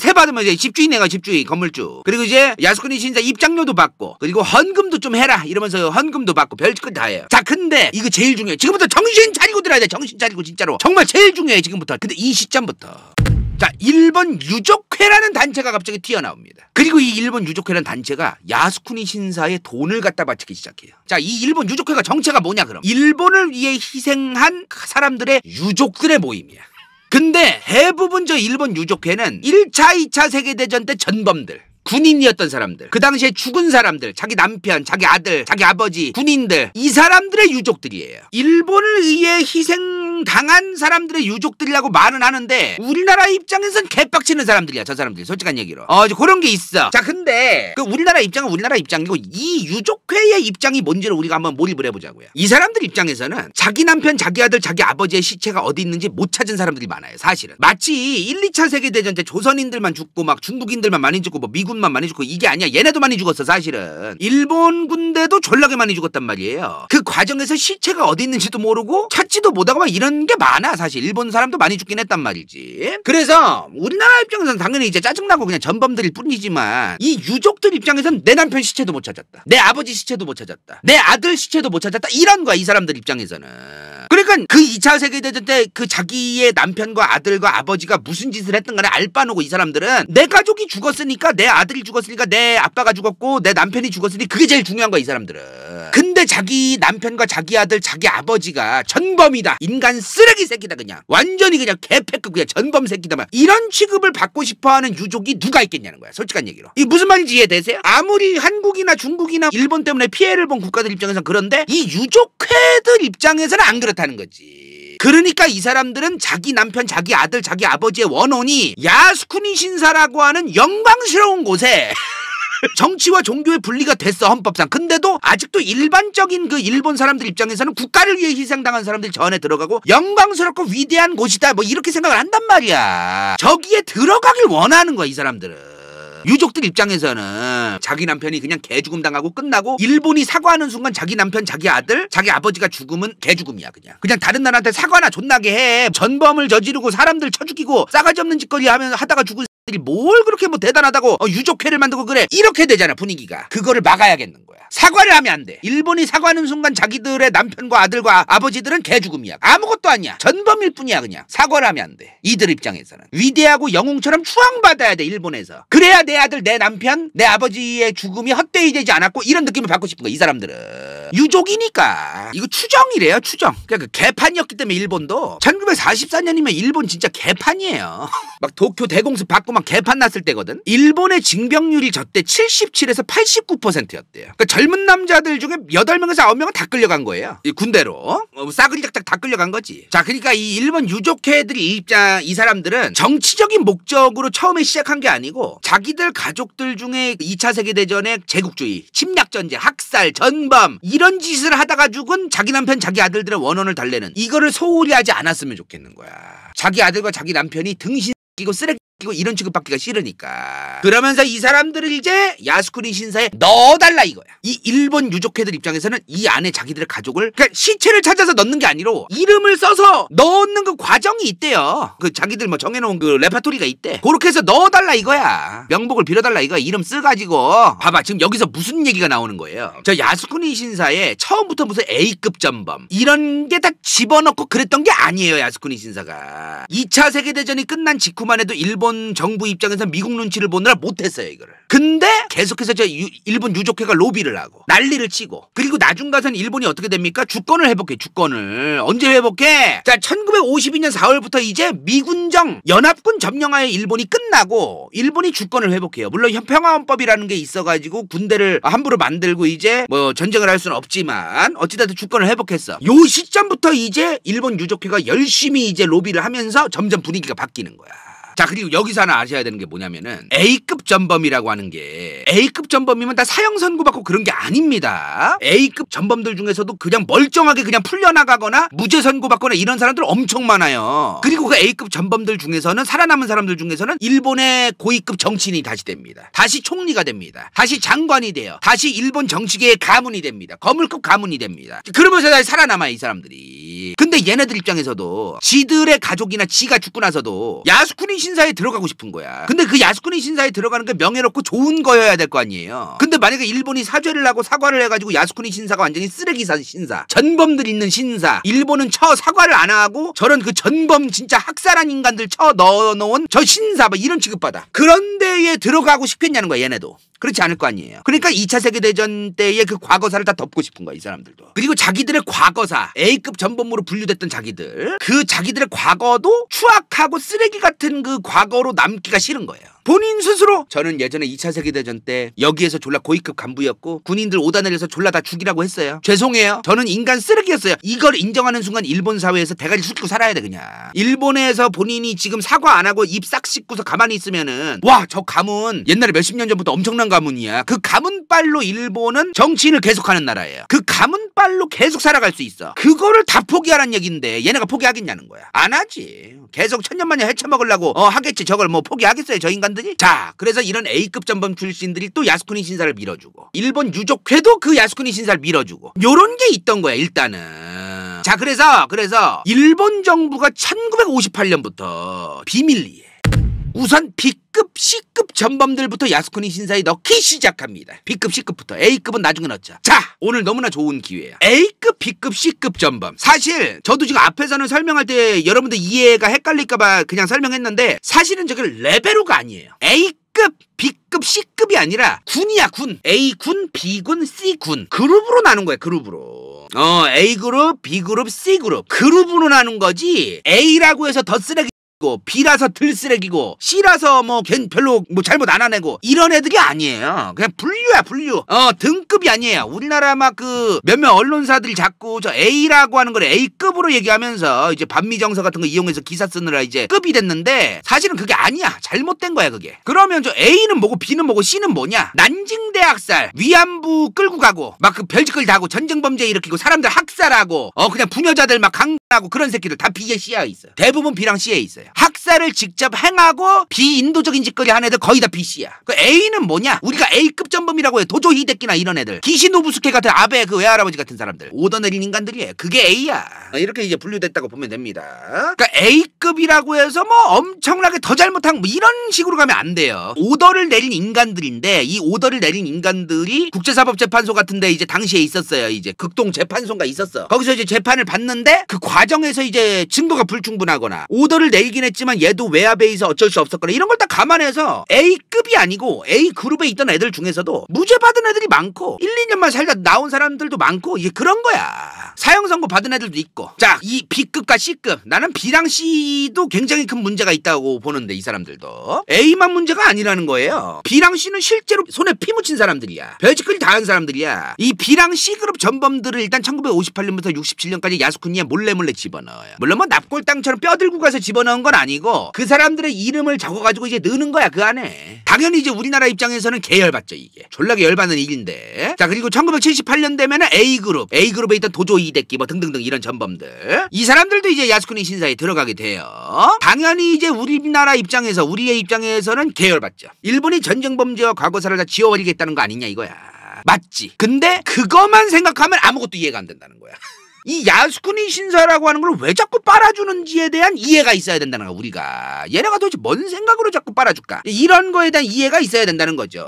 세 받으면 이제 집주인이가 집주인, 건물주. 그리고 이제 야스쿠니 신사 입장료도 받고, 그리고 헌금도 좀 해라 이러면서 헌금도 받고 별짓거리 다 해요. 자, 근데 이거 제일 중요해. 지금부터 정신 차리고 들어야 돼. 정신 차리고, 진짜로. 정말 제일 중요해, 지금부터. 근데 이 시점부터. 자, 일본 유족회라는 단체가 갑자기 튀어나옵니다. 그리고 이 일본 유족회라는 단체가 야스쿠니 신사에 돈을 갖다 바치기 시작해요. 자, 이 일본 유족회가 정체가 뭐냐, 그럼? 일본을 위해 희생한 사람들의 유족들의 모임이야. 근데 대부분 저 일본 유족회는 1차, 2차 세계대전 때 전범들, 군인이었던 사람들, 그 당시에 죽은 사람들, 자기 남편, 자기 아들, 자기 아버지, 군인들, 이 사람들의 유족들이에요. 일본을 위해 희생당한 사람들의 유족들이라고 말은 하는데 우리나라 입장에선 개빡치는 사람들이야, 저 사람들이. 솔직한 얘기로. 그런 게 있어. 자, 근데 그 우리나라 입장은 우리나라 입장이고 이 유족회의 입장이 뭔지를 우리가 한번 몰입을 해보자고요. 이 사람들 입장에서는 자기 남편, 자기 아들, 자기 아버지의 시체가 어디 있는지 못 찾은 사람들이 많아요, 사실은. 마치 1, 2차 세계대전 때 조선인들만 죽고 막 중국인들만 많이 죽고 뭐 미군 만 많이 죽고, 이게 아니야. 얘네도 많이 죽었어, 사실은. 일본 군대도 졸라게 많이 죽었단 말이에요. 그 과정에서 시체가 어디 있는지도 모르고 찾지도 못하고 막 이런 게 많아, 사실. 일본 사람도 많이 죽긴 했단 말이지. 그래서 우리나라 입장에서는 당연히 이제 짜증나고 그냥 전범들일 뿐이지만 이 유족들 입장에서는 내 남편 시체도 못 찾았다, 내 아버지 시체도 못 찾았다, 내 아들 시체도 못 찾았다, 이런 거야, 이 사람들 입장에서는. 그러니까 그 2차 세계대전 때 그 자기의 남편과 아들과 아버지가 무슨 짓을 했든 간에 알 바노고, 이 사람들은 내 가족이 죽었으니까, 내 아들이 죽었으니까, 내 아빠가 죽었고 내 남편이 죽었으니 그게 제일 중요한 거야, 이 사람들은. 근데 자기 남편과 자기 아들, 자기 아버지가 전범이다, 인간 쓰레기 새끼다, 그냥 완전히 그냥 개패급, 그냥 전범 새끼다, 막 이런 취급을 받고 싶어하는 유족이 누가 있겠냐는 거야, 솔직한 얘기로. 이게 무슨 말인지 이해되세요? 아무리 한국이나 중국이나 일본 때문에 피해를 본 국가들 입장에서는 그런데 이 유족회들 입장에서는 안 그렇다는 거지. 그러니까 이 사람들은 자기 남편, 자기 아들, 자기 아버지의 원혼이 야스쿠니 신사라고 하는 영광스러운 곳에 정치와 종교의 분리가 됐어, 헌법상. 근데도 아직도 일반적인 그 일본 사람들 입장에서는 국가를 위해 희생당한 사람들이 저 안에 들어가고 영광스럽고 위대한 곳이다, 뭐 이렇게 생각을 한단 말이야. 저기에 들어가길 원하는 거야, 이 사람들은. 유족들 입장에서는 자기 남편이 그냥 개죽음 당하고 끝나고, 일본이 사과하는 순간 자기 남편, 자기 아들, 자기 아버지가 죽으면 개죽음이야, 그냥 다른 나라한테 사과나 존나게 해. 전범을 저지르고 사람들 쳐 죽이고 싸가지 없는 짓거리 하다가 죽은 들이 뭘 그렇게 뭐 대단하다고 유족회를 만들고 그래, 이렇게 되잖아, 분위기가. 그거를 막아야겠는 거야. 사과를 하면 안 돼. 일본이 사과하는 순간 자기들의 남편과 아들과 아버지들은 개죽음이야. 아무것도 아니야. 전범일 뿐이야, 그냥. 사과를 하면 안 돼. 이들 입장에서는 위대하고 영웅처럼 추앙받아야 돼, 일본에서. 그래야 내 아들, 내 남편, 내 아버지의 죽음이 헛되이 되지 않았고, 이런 느낌을 받고 싶은 거야, 이 사람들은. 유족이니까. 이거 추정이래요, 추정. 그러니까 그 개판이었기 때문에 일본도 1944년이면 일본 진짜 개판이에요. 막 도쿄 대공습 받고 막 개판 났을 때거든. 일본의 징병률이 저때 77에서 89%였대요. 그러니까 젊은 남자들 중에 8명에서 9명은 다 끌려간 거예요. 이 군대로. 싸그리 작작 다 끌려간 거지. 자, 그러니까 이 일본 유족회들이 이 사람들은 정치적인 목적으로 처음에 시작한 게 아니고 자기들 가족들 중에 2차 세계대전의 제국주의, 침략전쟁, 학살, 전범 이런 짓을 하다가 죽은 자기 남편, 자기 아들들의 원혼을 달래는 이거를 소홀히 하지 않았으면 좋겠는 거야. 자기 아들과 자기 남편이 등신 끼고 쓰레기 끼고 이런 취급받기가 싫으니까. 그러면서 이 사람들을 이제 야스쿠니 신사에 넣어달라 이거야. 이 일본 유족회들 입장에서는 이 안에 자기들의 가족을 그러니까 시체를 찾아서 넣는 게 아니라 이름을 써서 넣는 그 과정이 있대요. 그 자기들 뭐 정해놓은 그 레파토리가 있대. 그렇게 해서 넣어달라 이거야. 명복을 빌어달라 이거야. 이름 써가지고. 봐봐, 지금 여기서 무슨 얘기가 나오는 거예요. 저 야스쿠니 신사에 처음부터 무슨 A급 전범 이런 게 다 집어넣고 그랬던 게 아니에요. 야스쿠니 신사가 2차 세계대전이 끝난 직후만 해도 일본 정부 입장에서 미국 눈치를 보느라 못했어요 이거를. 근데 계속해서 저 일본 유족회가 로비를 하고 난리를 치고, 그리고 나중 가서는 일본이 어떻게 됩니까? 주권을 회복해. 주권을 언제 회복해? 자, 1952년 4월부터 이제 미군정 연합군 점령하에 일본이 끝나고 일본이 주권을 회복해요. 물론 평화헌법이라는 게 있어가지고 군대를 함부로 만들고 이제 뭐 전쟁을 할 수는 없지만 어찌됐든 주권을 회복했어. 요 시점부터 이제 일본 유족회가 열심히 이제 로비를 하면서 점점 분위기가 바뀌는 거야. 자, 그리고 여기서 하나 아셔야 되는 게 뭐냐면은 A급 전범이라고 하는 게 A급 전범이면 다 사형 선고받고 그런 게 아닙니다. A급 전범들 중에서도 그냥 멀쩡하게 그냥 풀려나가거나 무죄 선고받거나 이런 사람들 엄청 많아요. 그리고 그 A급 전범들 중에서는 살아남은 사람들 중에서는 일본의 고위급 정치인이 다시 됩니다. 다시 총리가 됩니다. 다시 장관이 돼요. 다시 일본 정치계의 가문이 됩니다. 거물급 가문이 됩니다. 그러면서 다시 살아남아요 이 사람들이. 근데 얘네들 입장에서도 지들의 가족이나 지가 죽고 나서도 야스쿠니 신사에 들어가고 싶은 거야. 근데 그 야스쿠니 신사에 들어가는 게 명예롭고 좋은 거여야 될 거 아니에요. 근데 만약에 일본이 사죄를 하고 사과를 해가지고 야스쿠니 신사가 완전히 쓰레기 신사, 전범들 있는 신사, 일본은 사과를 안 하고 저런 그 전범 진짜 학살한 인간들 넣어놓은 저 신사 막 이런 취급받아. 그런 데에 들어가고 싶겠냐는 거야 얘네도. 그렇지 않을 거 아니에요. 그러니까 2차 세계대전 때의 그 과거사를 다 덮고 싶은 거야 이 사람들도. 그리고 자기들의 과거사, A급 전범으로 분류됐던 자기들, 그 자기들의 과거도 추악하고 쓰레기 같은 그 과거로 남기가 싫은 거예요. 본인 스스로 저는 예전에 2차 세계대전 때 여기에서 졸라 고위급 간부였고 군인들 오다 내려서 졸라 다 죽이라고 했어요. 죄송해요. 저는 인간 쓰레기였어요. 이걸 인정하는 순간 일본 사회에서 대가리 숙이고 살아야 돼 그냥. 일본에서 본인이 지금 사과 안 하고 입 싹 씻고서 가만히 있으면은 와, 저 가문 옛날에 몇십 년 전부터 엄청난 가문이야. 그 가문빨로 일본은 정치인을 계속하는 나라예요. 그 가문빨로 계속 살아갈 수 있어. 그거를 다 포기하라는 얘기인데 얘네가 포기하겠냐는 거야. 안 하지. 계속 천년만년 헤쳐먹으려고 하겠지. 저걸 뭐 포기하겠어요 저 인간. 자, 그래서 이런 A급 전범 출신들이 또 야스쿠니 신사를 밀어주고 일본 유족회도 그 야스쿠니 신사를 밀어주고 요런 게 있던 거야 일단은. 자, 그래서 일본 정부가 1958년부터 비밀리에 우선 B급, C급 전범들부터 야스쿠니 신사에 넣기 시작합니다. B급, C급부터. A급은 나중에 넣자. 자, 오늘 너무나 좋은 기회야. A급, B급, C급 전범. 사실 저도 지금 앞에서는 설명할 때 여러분들 이해가 헷갈릴까봐 그냥 설명했는데 사실은 저게 레벨로가 아니에요. A급, B급, C급이 아니라 군이야 군. A군, B군, C군. 그룹으로 나눈 거야 그룹으로. A그룹, B그룹, C그룹. 그룹으로 나눈 거지. A라고 해서 더 쓰레기 B라서 들 쓰레기고 C라서 뭐 별로 뭐 잘못 안 하내고 이런 애들이 아니에요. 그냥 분류야 분류. 등급이 아니에요. 우리나라 막 그 몇몇 언론사들이 자꾸 저 A라고 하는 걸 A급으로 얘기하면서 이제 반미정서 같은 거 이용해서 기사 쓰느라 이제 급이 됐는데 사실은 그게 아니야. 잘못된 거야 그게. 그러면 저 A는 뭐고 B는 뭐고 C는 뭐냐? 난징대 학살, 위안부 끌고 가고 막 그 별짓거리 다 하고 전쟁 범죄 일으키고 사람들 학살하고 그냥 부녀자들 막 강간하고 그런 새끼들 다 B에 C에 있어요. 대부분 B랑 C에 있어요. 학살을 직접 행하고 비인도적인 짓거리 한 애들 거의 다 B씨야. 그 A는 뭐냐? 우리가 A급 전범이라고 해. 도조 히데키나 이런 애들. 기시노부스케 같은 아베 그 외할아버지 같은 사람들. 오더 내린 인간들이에요. 그게 A야. 이렇게 이제 분류됐다고 보면 됩니다. 그러니까 A급이라고 해서 뭐 엄청나게 더 잘못한 뭐 이런 식으로 가면 안 돼요. 오더를 내린 인간들인데 이 오더를 내린 인간들이 국제사법재판소 같은데 이제 당시에 있었어요. 이제 극동재판소가 있었어. 거기서 이제 재판을 받는데 그 과정에서 이제 증거가 불충분하거나 오더를 내리긴 했지만 얘도 외압에 있어 어쩔 수 없었거나 이런 걸 다 감안해서 A급이 아니고 A그룹에 있던 애들 중에서도 무죄 받은 애들이 많고 1, 2년만 살다 나온 사람들도 많고 이게 그런 거야. 사형 선고 받은 애들도 있고. 자, 이 B급과 C급, 나는 B랑 C도 굉장히 큰 문제가 있다고 보는데 이 사람들도 A만 문제가 아니라는 거예요. B랑 C는 실제로 손에 피 묻힌 사람들이야. 별짓거리 다 한 사람들이야. 이 B랑 C그룹 전범들을 일단 1958년부터 67년까지 야스쿠니에 몰래 집어넣어요. 물론 뭐 납골당처럼 뼈들고 가서 집어넣은 건 아니고 그 사람들의 이름을 적어가지고 이제 넣는 거야 그 안에. 당연히 이제 우리나라 입장에서는 개열받죠 이게. 졸라게 열받는 일인데. 자, 그리고 1978년 되면은 A그룹에 있던 도조 이데키 뭐 등등등 이런 전범들, 이 사람들도 이제 야스쿠니 신사에 들어가게 돼요. 당연히 이제 우리나라 입장에서, 우리의 입장에서는 개열받죠. 일본이 전쟁범죄와 과거사를 다 지워버리겠다는 거 아니냐 이거야. 맞지. 근데 그것만 생각하면 아무것도 이해가 안 된다는 거야. 이 야스쿠니 신사라고 하는 걸 왜 자꾸 빨아주는지에 대한 이해가 있어야 된다는 거야. 우리가 얘네가 도대체 뭔 생각으로 자꾸 빨아줄까, 이런 거에 대한 이해가 있어야 된다는 거죠.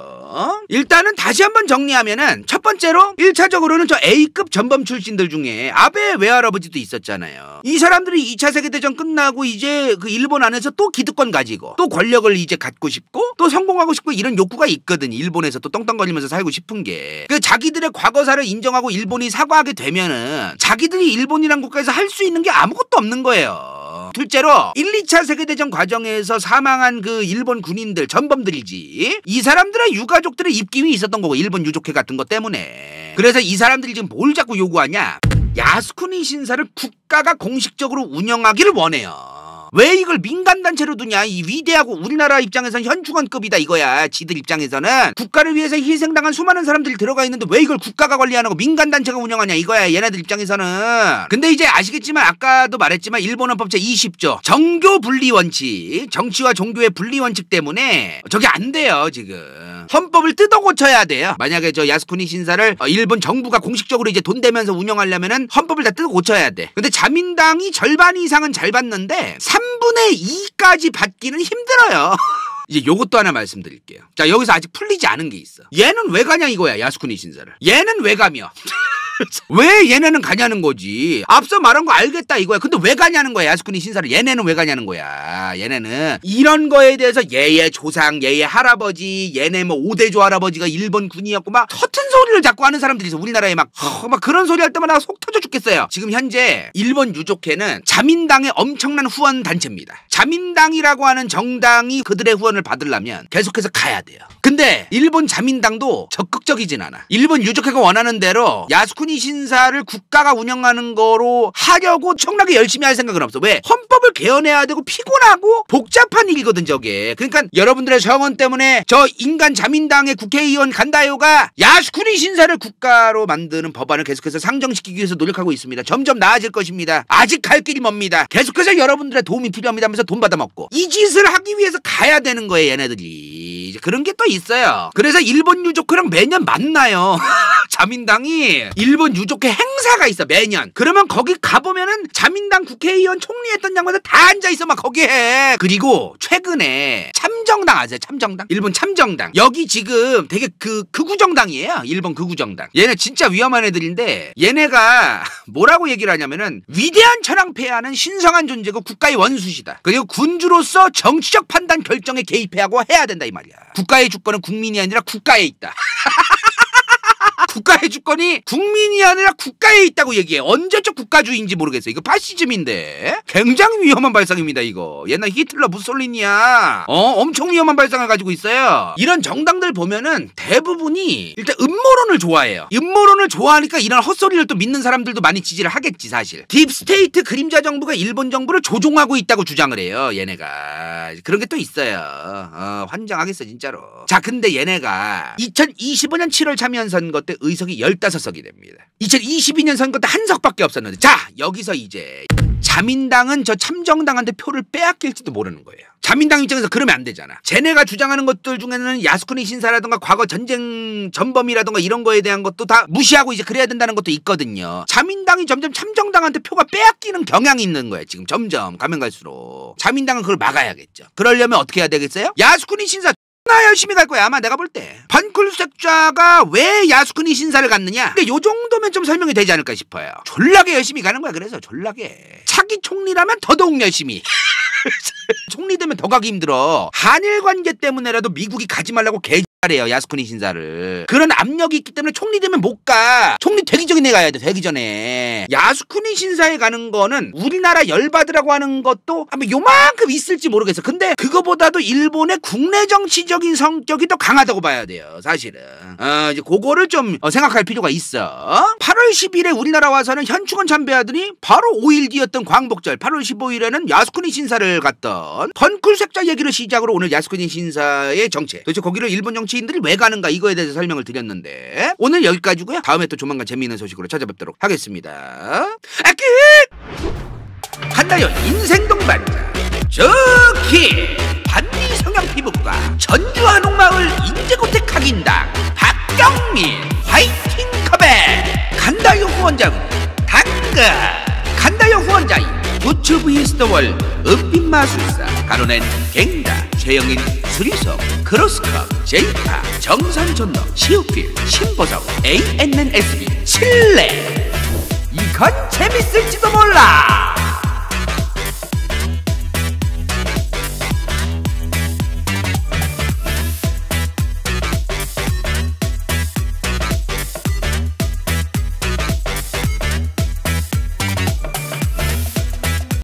일단은 다시 한번 정리하면은, 첫 번째로 1차적으로는 저 A급 전범 출신들 중에 아베 외할아버지도 있었잖아요. 이 사람들이 2차 세계대전 끝나고 이제 그 일본 안에서 또 기득권 가지고 또 권력을 이제 갖고 싶고 또 성공하고 싶고 이런 욕구가 있거든. 일본에서 또 떵떵거리면서 살고 싶은 게, 그 자기들의 과거사를 인정하고 일본이 사과하게 되면은 자기들이 일본이란 국가에서 할 수 있는 게 아무것도 없는 거예요. 둘째로 1, 2차 세계대전 과정에서 사망한 그 일본 군인들, 전범들이지, 이 사람들의 유가족들의 입김이 있었던 거고, 일본 유족회 같은 것 때문에. 그래서 이 사람들이 지금 뭘 자꾸 요구하냐, 야스쿠니 신사를 국가가 공식적으로 운영하기를 원해요. 왜 이걸 민간단체로 두냐, 이 위대하고 우리나라 입장에서는 현충원급이다 이거야. 지들 입장에서는 국가를 위해서 희생당한 수많은 사람들이 들어가 있는데 왜 이걸 국가가 관리 안 하고 민간단체가 운영하냐 이거야, 얘네들 입장에서는. 근데 이제 아시겠지만, 아까도 말했지만 일본헌법 제20조 정교 분리 원칙, 정치와 종교의 분리 원칙 때문에 저게 안 돼요. 지금 헌법을 뜯어 고쳐야 돼요. 만약에 저 야스쿠니 신사를 일본 정부가 공식적으로 이제 돈 대면서 운영하려면은 헌법을 다 뜯어 고쳐야 돼. 근데 자민당이 절반 이상은 잘 받는데 3분의 2까지 받기는 힘들어요. 이제 요것도 하나 말씀드릴게요. 자, 여기서 아직 풀리지 않은 게 있어. 얘는 왜 가냐 이거야, 야스쿠니 신사를. 얘는 왜 가며 왜 얘네는 가냐는 거지. 앞서 말한 거 알겠다 이거야. 근데 왜 가냐는 거야, 야스쿠니 신사를. 얘네는 왜 가냐는 거야. 얘네는 이런 거에 대해서 얘의 조상, 얘의 할아버지, 얘네 뭐 5대조 할아버지가 일본 군이었고 막 허튼 소리를 자꾸 하는 사람들이 있어. 우리나라에 막 그런 소리 할 때마다 속 터져 죽겠어요. 지금 현재 일본 유족회는 자민당의 엄청난 후원 단체입니다. 자민당이라고 하는 정당이 그들의 후원을 받으려면 계속해서 가야 돼요. 근데 일본 자민당도 적극적이진 않아. 일본 유족회가 원하는 대로 야스쿠니 신사를 국가가 운영하는 거로 하려고 엄청나게 열심히 할 생각은 없어. 왜? 헌법을 개헌해야 되고 피곤하고 복잡한 일이거든 저게. 그러니까 여러분들의 성원 때문에 저 인간 자민당의 국회의원 간다요가 야스쿠니 신사를 국가로 만드는 법안을 계속해서 상정시키기 위해서 노력하고 있습니다. 점점 나아질 것입니다. 아직 갈 길이 멉니다. 계속해서 여러분들의 도움이 필요합니다 하면서 돈 받아먹고 이 짓을 하기 위해서 가야 되는 거예요, 얘네들이. 그런 게 또 있어요. 그래서 일본 유족회랑 매년 만나요. 자민당이 일본 유족회 행사가 있어 매년. 그러면 거기 가보면은 자민당 국회의원 총리했던 양반들 다 앉아있어 막 거기에. 그리고 최근에 참정당 아세요? 참정당? 일본 참정당. 여기 지금 되게 극우정당이에요. 일본 극우정당. 얘네 진짜 위험한 애들인데, 얘네가 뭐라고 얘기를 하냐면은 위대한 천황폐하는 신성한 존재고 국가의 원수시다. 그리고 군주로서 정치적 판단 결정에 개입해야 하고 해야 된다 이 말이야. 국가의 주권은 국민이 아니라 국가에 있다. 국가의 주권이 국민이 아니라 국가에 있다고 얘기해. 언제적 국가주의인지 모르겠어요. 이거 파시즘인데 굉장히 위험한 발상입니다 이거. 옛날 히틀러 무솔리니야 엄청 위험한 발상을 가지고 있어요. 이런 정당들 보면은 대부분이 일단 음모론을 좋아해요. 음모론을 좋아하니까 이런 헛소리를 또 믿는 사람들도 많이 지지를 하겠지 사실. 딥스테이트 그림자 정부가 일본 정부를 조종하고 있다고 주장을 해요. 얘네가 그런 게 또 있어요. 환장하겠어 진짜로. 자, 근데 얘네가 2025년 7월 참여연 선거 때 의석이 15석이 됩니다. 2022년 선거 때 한 석밖에 없었는데, 자, 여기서 이제 자민당은 저 참정당한테 표를 빼앗길지도 모르는 거예요. 자민당 입장에서 그러면 안 되잖아. 쟤네가 주장하는 것들 중에는 야스쿠니 신사라든가 과거 전쟁 전범이라든가 이런 거에 대한 것도 다 무시하고 이제 그래야 된다는 것도 있거든요. 자민당이 점점 참정당한테 표가 빼앗기는 경향이 있는 거예요. 지금 점점 가면 갈수록. 자민당은 그걸 막아야겠죠. 그러려면 어떻게 해야 되겠어요? 야스쿠니 신사 나 열심히 갈 거야 아마 내가 볼 때. 반쿨색좌가 왜 야스쿠니 신사를 갔느냐, 근데 요 정도면 좀 설명이 되지 않을까 싶어요. 졸라게 열심히 가는 거야. 그래서 졸라게 차기 총리라면 더더욱 열심히 총리 되면 더 가기 힘들어. 한일 관계 때문에라도 미국이 가지 말라고 개잘해요, 야스쿠니 신사를. 그런 압력이 있기 때문에 총리 되면 못 가. 총리 되기 전에 가야 돼, 되기 전에. 야스쿠니 신사에 가는 거는 우리나라 열받으라고 하는 것도 아마 요만큼 있을지 모르겠어. 근데 그거보다도 일본의 국내 정치적인 성격이 더 강하다고 봐야 돼요, 사실은. 이제 그거를 좀 생각할 필요가 있어. 8월 10일에 우리나라 와서는 현충원 참배하더니 바로 5일 뒤였던 광복절 8월 15일에는 야스쿠니 신사를 갔던 펀쿨색자 얘기를 시작으로 오늘 야스쿠니 신사의 정체, 도대체 거기를 일본 정치인들이 왜 가는가, 이거에 대해서 설명을 드렸는데 오늘 여기까지고요. 다음에 또 조만간 재미있는 소식으로 찾아뵙도록 하겠습니다. 한다요 인생 동반자 저키 반디 성형 피부과 전주 한옥마을 인제고택 각인당 박경민 화이팅 컴백. 간다요 후원자분 당가 간다요 후원자인 유튜브 인스타월 은빛마술사 가로낸 갱다 최영인 수리석 크로스컵 제이카 정산존너 시우필 신보석 ANNSB 칠레. 이건 재밌을지도 몰라.